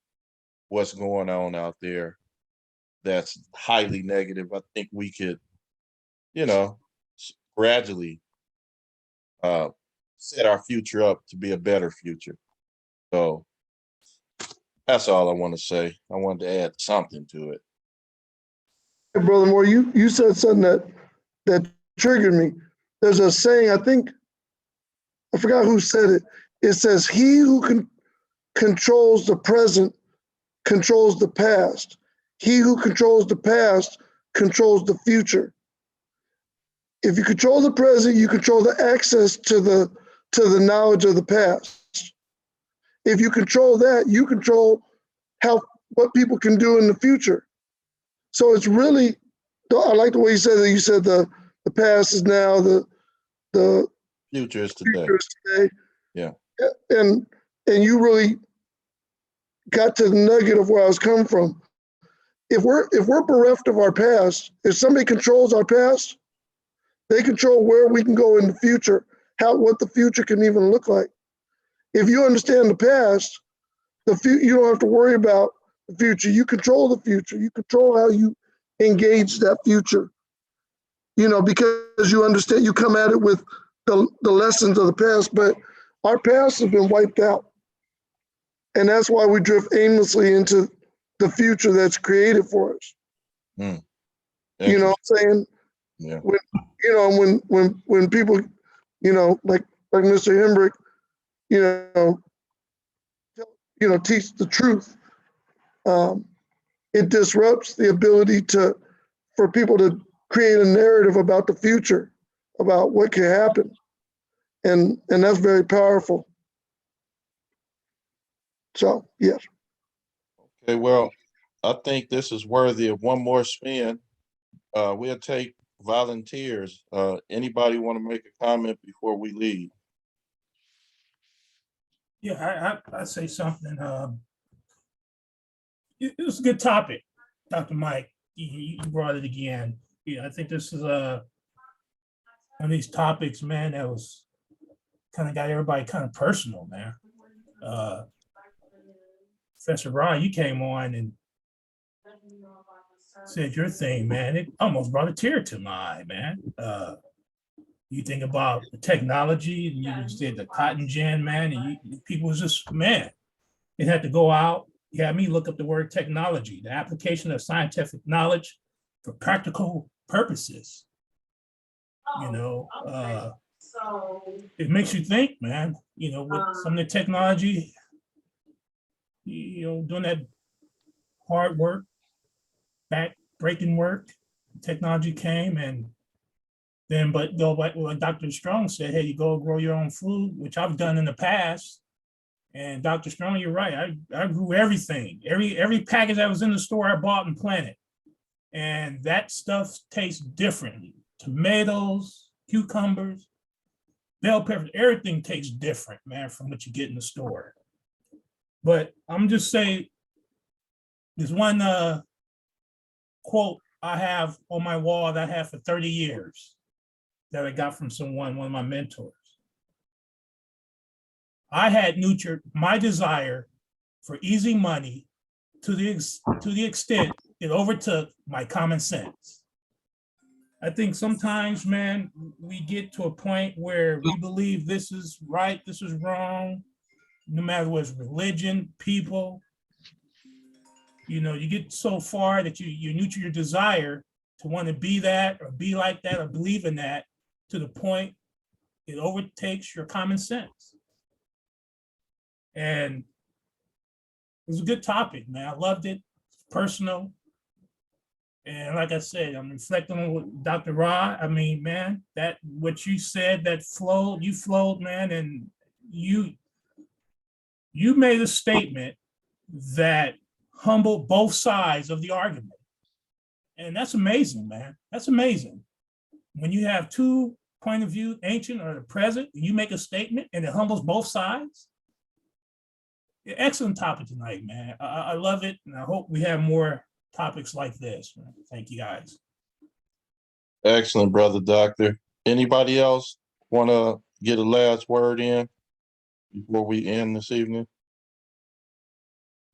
S1: what's going on out there that's highly negative, I think we could, you know, gradually set our future up to be a better future. So that's all I want to say. I wanted to add something to it.
S2: Hey, Brother Moore, you said something that triggered me. There's a saying, I forgot who said it. It says, he who controls the present controls the past. He who controls the past controls the future. If you control the present, you control the access to the knowledge of the past. If you control that, you control what people can do in the future. So it's really, I like the way you said that. You said the past is now, the
S1: Future is today.
S2: future is today.
S1: Yeah.
S2: And you really got to the nugget of where I was coming from. If we're bereft of our past, if somebody controls our past, they control where we can go in the future, what the future can even look like. If you understand the past, you don't have to worry about the future. You control the future. You control how you engage that future, because you understand, you come at it with the lessons of the past, but our past has been wiped out. And that's why we drift aimlessly into the future that's created for us. You know what I'm saying?
S1: Yeah.
S2: When people, like Mr. Hembrick, teach the truth, it disrupts the ability for people to create a narrative about the future, about what can happen. And that's very powerful. So, yes.
S1: Okay, well, I think this is worthy of one more spin. We'll take volunteers. Anybody want to make a comment before we leave?
S3: Yeah, I say something. It was a good topic, Dr. Mike. You brought it again. Yeah, I think this is one of these topics, man, that was kind of got everybody kind of personal, man. Professor Ryan, you came on and said your thing, man. It almost brought a tear to my eye, man. You think about the technology, and you said the cotton gin, man, and people was just, man, it had to go out. You had me look up the word technology, the application of scientific knowledge for practical purposes. It makes you think, man, with some of the technology, doing that hard work, back breaking work, technology came, and then, but go back what Dr. Strong said, hey, you go grow your own food, which I've done in the past. And Dr. Strong, you're right. I grew everything. Every package that was in the store, I bought and planted. And that stuff tastes differently. Tomatoes, cucumbers, bell peppers, everything tastes different, man, from what you get in the store. But I'm just saying, there's one quote I have on my wall that I have for 30 years that I got from one of my mentors. I had nurtured my desire for easy money to the extent it overtook my common sense. I think sometimes, man, we get to a point where we believe this is right, this is wrong, no matter what it's religion, people. You get so far that you nurture your desire to want to be that or be like that or believe in that to the point it overtakes your common sense. And it was a good topic, man. I loved it. It's personal. And like I said, I'm reflecting on what Dr. Ra. I mean, man, that what you said, you flowed, man, and you made a statement that humbled both sides of the argument. And that's amazing, man. That's amazing. When you have two point of view, ancient or the present, you make a statement and it humbles both sides. Excellent topic tonight, man. I love it, and I hope we have more topics like this. Man. Thank you, guys.
S1: Excellent, brother doctor. Anybody else want to get a last word in before we end this evening?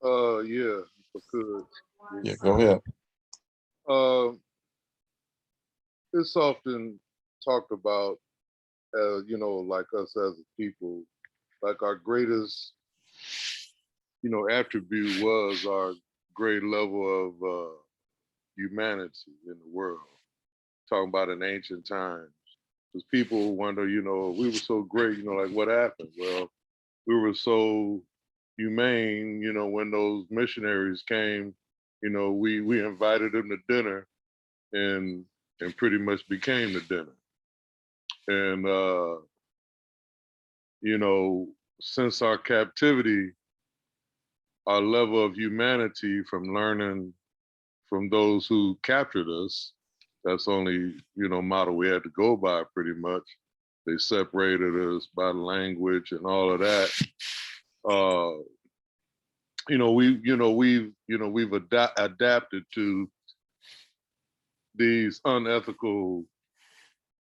S4: Yeah, if I could.
S1: Yeah, go ahead.
S4: It's often talked about, like us as a people, like our greatest, attribute was our great level of humanity in the world. Talking about in ancient times, because people wonder, we were so great, like what happened? Well, we were so humane, when those missionaries came, we invited them to dinner and pretty much became the dinner. And since our captivity, our level of humanity from learning from those who captured us, that's only, model we had to go by pretty much. They separated us by language and all of that. We've adapted to these unethical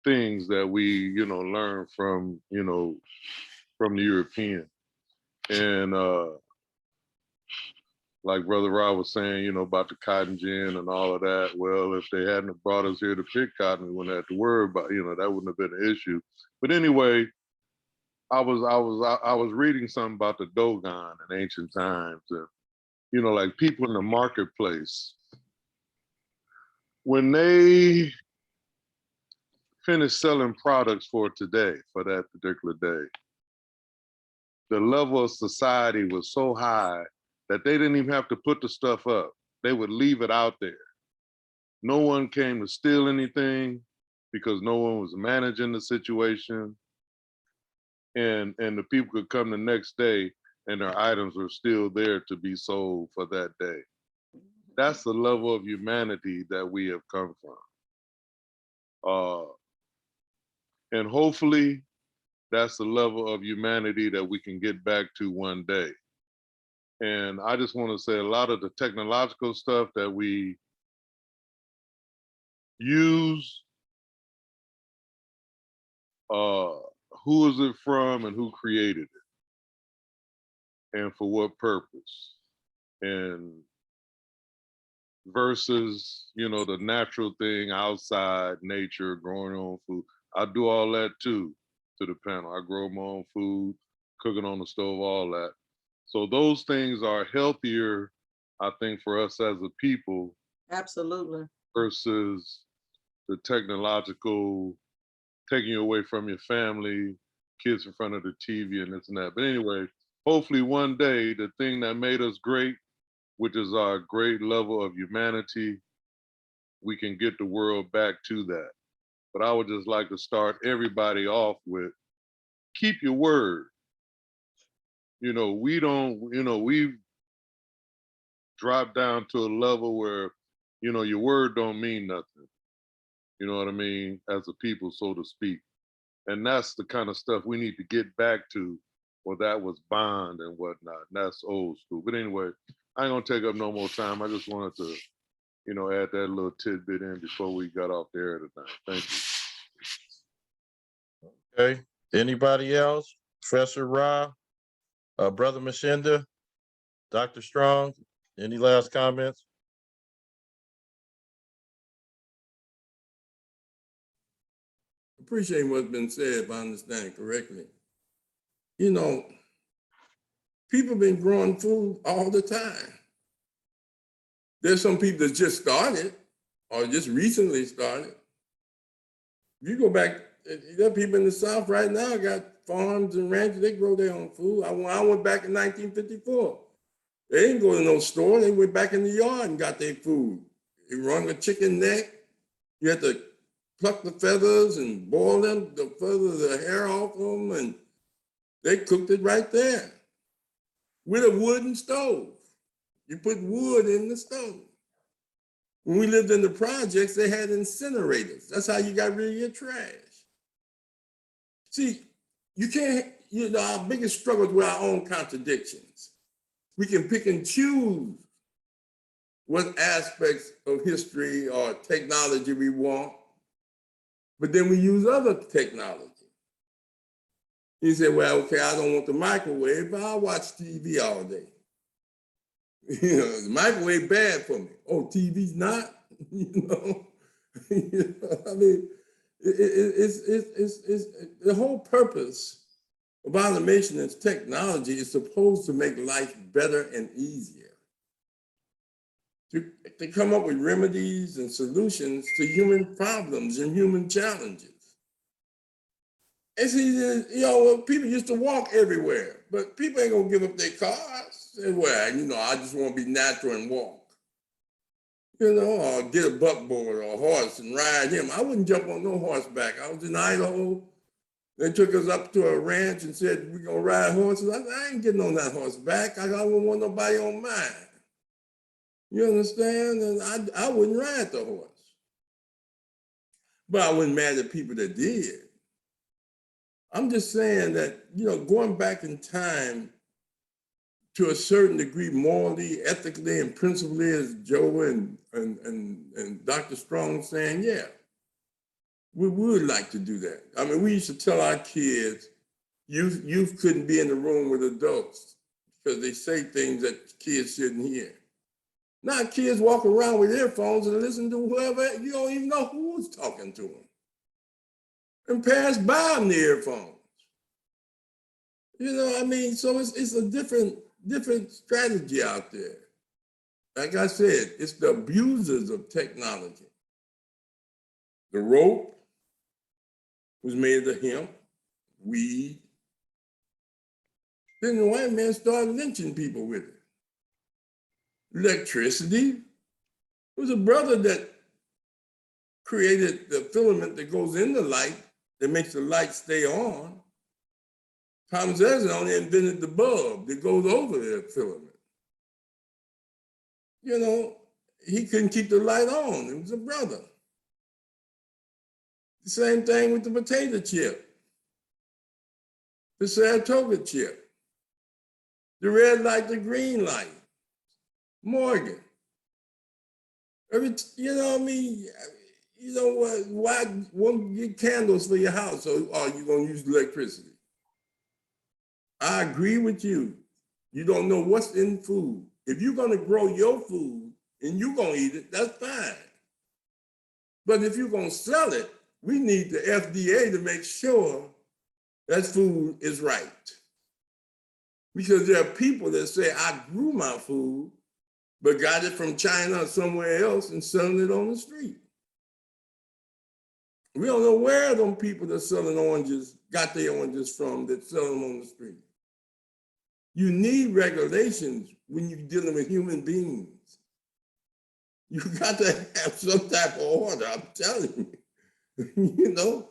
S4: things that we, learn from the European. And like Brother Rob was saying, you know, about the cotton gin and all of that. Well, if they hadn't have brought us here to pick cotton, we wouldn't have to worry about, you know, that wouldn't have been an issue. But anyway, I was reading something about the Dogon in ancient times, and you know, like people in the marketplace, when they finished selling products for today, for that particular day, the level of society was so high that they didn't even have to put the stuff up. They would leave it out there. No one came to steal anything because no one was managing the situation. And the people could come the next day and their items were still there to be sold for that day. That's the level of humanity that we have come from. And hopefully that's the level of humanity that we can get back to one day. And I just want to say a lot of the technological stuff that we use, who is it from and who created it and for what purpose, and versus, you know, the natural thing outside, nature, growing your own food. I do all that too, to the panel. I grow my own food, cooking on the stove, all that. So those things are healthier, I think, for us as a people.
S7: Absolutely.
S4: Versus the technological, taking you away from your family, kids in front of the TV and this and that. But anyway, hopefully one day, the thing that made us great, which is our great level of humanity, we can get the world back to that. But I would just like to start everybody off with, keep your word. You know, we don't, you know, we've dropped down to a level where, you know, your word don't mean nothing. You know what I mean? As a people, so to speak. And that's the kind of stuff we need to get back to. Well, that was bond and whatnot. And that's old school. But anyway, I ain't gonna take up no more time. I just wanted to, you know, add that little tidbit in before we got off the air tonight. Thank you.
S1: Okay. Anybody else? Professor Ra, Brother Mashinda, Dr. Strong, any last comments?
S6: Appreciate what's been said, if I understand correctly. You know, people been growing food all the time. There's some people that just started or just recently started. If you go back, there are people in the South right now got farms and ranches, they grow their own food. I went back in 1954. They didn't go to no store, they went back in the yard and got their food. They wrung a chicken neck, you had to pluck the feathers and boil them, the feathers, the hair off them, and they cooked it right there with a wooden stove. You put wood in the stove. When we lived in the projects, they had incinerators. That's how you got rid of your trash. See, you can't, you know, our biggest struggle is with our own contradictions. We can pick and choose what aspects of history or technology we want, but then we use other technology. You say, well, okay, I don't want the microwave, but I'll watch TV all day. You know, the microwave bad for me. Oh, TV's not? You know? I mean, it's the whole purpose of automation and technology is supposed to make life better and easier. To come up with remedies and solutions to human problems and human challenges. And see, you know, people used to walk everywhere, but people ain't gonna give up their cars. Say, well, you know, I just want to be natural and walk. You know, or get a buckboard or a horse and ride him. I wouldn't jump on no horseback. I was in Idaho. They took us up to a ranch and said, we're gonna ride horses. I said, I ain't getting on that horseback. I don't want nobody on mine. You understand? And I wouldn't ride the horse. But I wasn't mad at people that did. I'm just saying that, you know, going back in time to a certain degree, morally, ethically, and principally, as Joe and Dr. Strong saying, yeah, we would like to do that. I mean, we used to tell our kids, youth couldn't be in the room with adults. because they say things that kids shouldn't hear. Now kids walk around with earphones and listen to whoever, you don't even know who's talking to them. And pass by them the earphones. You know, I mean, so it's a different strategy out there. Like I said, it's the abusers of technology. The rope was made of hemp, weed. Then the white man started lynching people with it. Electricity. It was a brother that created the filament that goes in the light that makes the light stay on. Thomas Edison only invented the bulb that goes over the filament. You know, he couldn't keep the light on. It was a brother. The same thing with the potato chip, the Saratoga chip, the red light, the green light, Morgan. You know what I mean? You know what? Why won't you get candles for your house, or are you going to use electricity? I agree with you. You don't know what's in food. If you're going to grow your food and you're going to eat it, that's fine. But if you're going to sell it, we need the FDA to make sure that food is right. Because there are people that say, I grew my food, but got it from China or somewhere else and selling it on the street. We don't know where them people that selling oranges got their oranges from that sell them on the street. You need regulations when you're dealing with human beings. You got to have some type of order, I'm telling you. You know?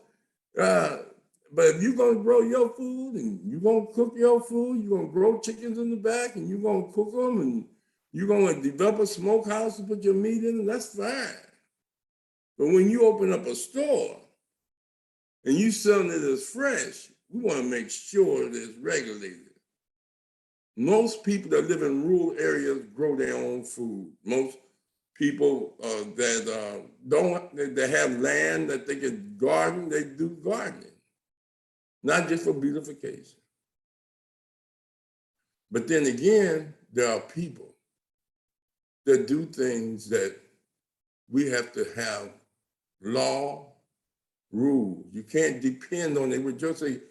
S6: But if you're going to grow your food and you're going to cook your food, you're going to grow chickens in the back and you're going to cook them and you're going to develop a smokehouse to put your meat in, that's fine. But when you open up a store and you selling it as fresh, we want to make sure that it's regulated. Most people that live in rural areas grow their own food. Most people that have land that they can garden, they do gardening, not just for beautification. But then again, there are people that do things that we have to have law, rules. You can't depend on it. We just say,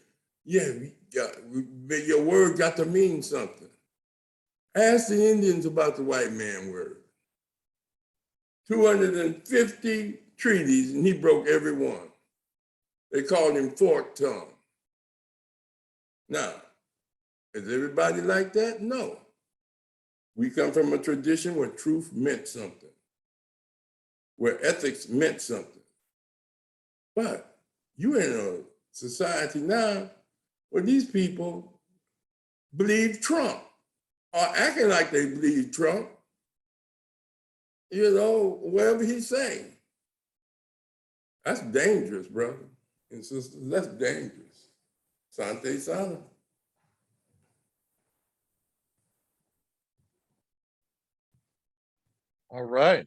S6: yeah, your word got to mean something. Ask the Indians about the white man word. 250 treaties, and he broke every one. They called him forked tongue. Now, is everybody like that? No. We come from a tradition where truth meant something, where ethics meant something. But you're in a society now where these people believe Trump, or acting like they believe Trump, you know, whatever he's saying. That's dangerous, brother and sisters. That's dangerous. Sante Sana.
S1: All right.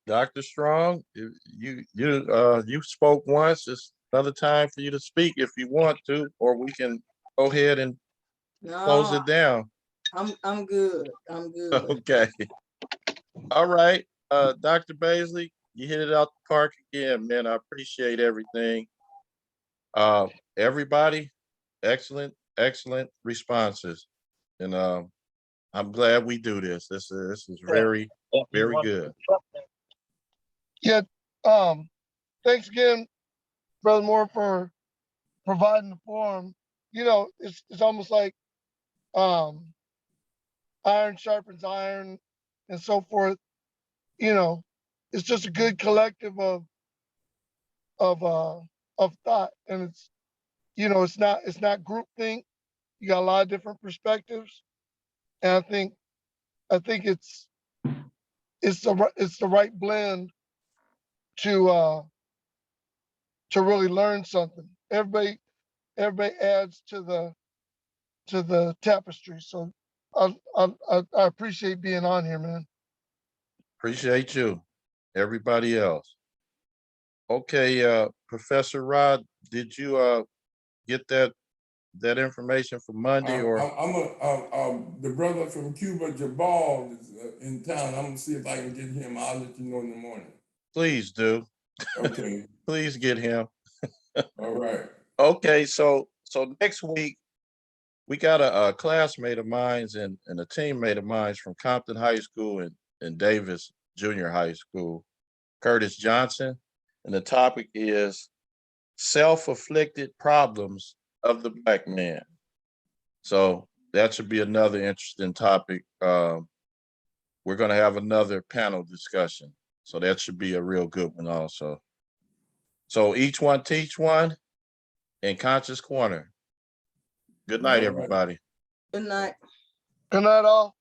S1: Dr. Strong, you spoke once. It's another time for you to speak if you want to, or we can go ahead and close
S7: No,
S1: it down.
S7: I'm good. I'm good.
S1: Okay. All right. Dr. Baisley, you hit it out the park again, man. I appreciate everything. Everybody, excellent responses. And I'm glad we do this. This is very, very good.
S2: Yeah. Thanks again, Brother Moore, for providing the forum. You know, it's almost like iron sharpens iron and so forth. You know, it's just a good collective of thought, and it's, you know, it's not groupthink. You got a lot of different perspectives, and I think it's the right blend to really learn something. Everybody adds to the tapestry. So I appreciate being on here, man.
S1: Appreciate you. Everybody else. Okay, Professor Rod, did you get that that information for Monday or?
S6: The brother from Cuba, Jabal, is in town. I'm gonna see if I can get him. I'll let you know in the morning.
S1: Please do.
S6: Okay,
S1: Please get him.
S6: all right.
S1: Okay, so next week, we got a classmate of mine and a teammate of mine from Compton High School and Davis Junior High School, Curtis Johnson. And the topic is self-afflicted problems of the Black man. So that should be another interesting topic. We're going to have another panel discussion. So that should be a real good one also. So each one teach one in Conscious Corner. Good night,
S6: All right.
S1: everybody.
S7: Good night.
S2: Good night, all.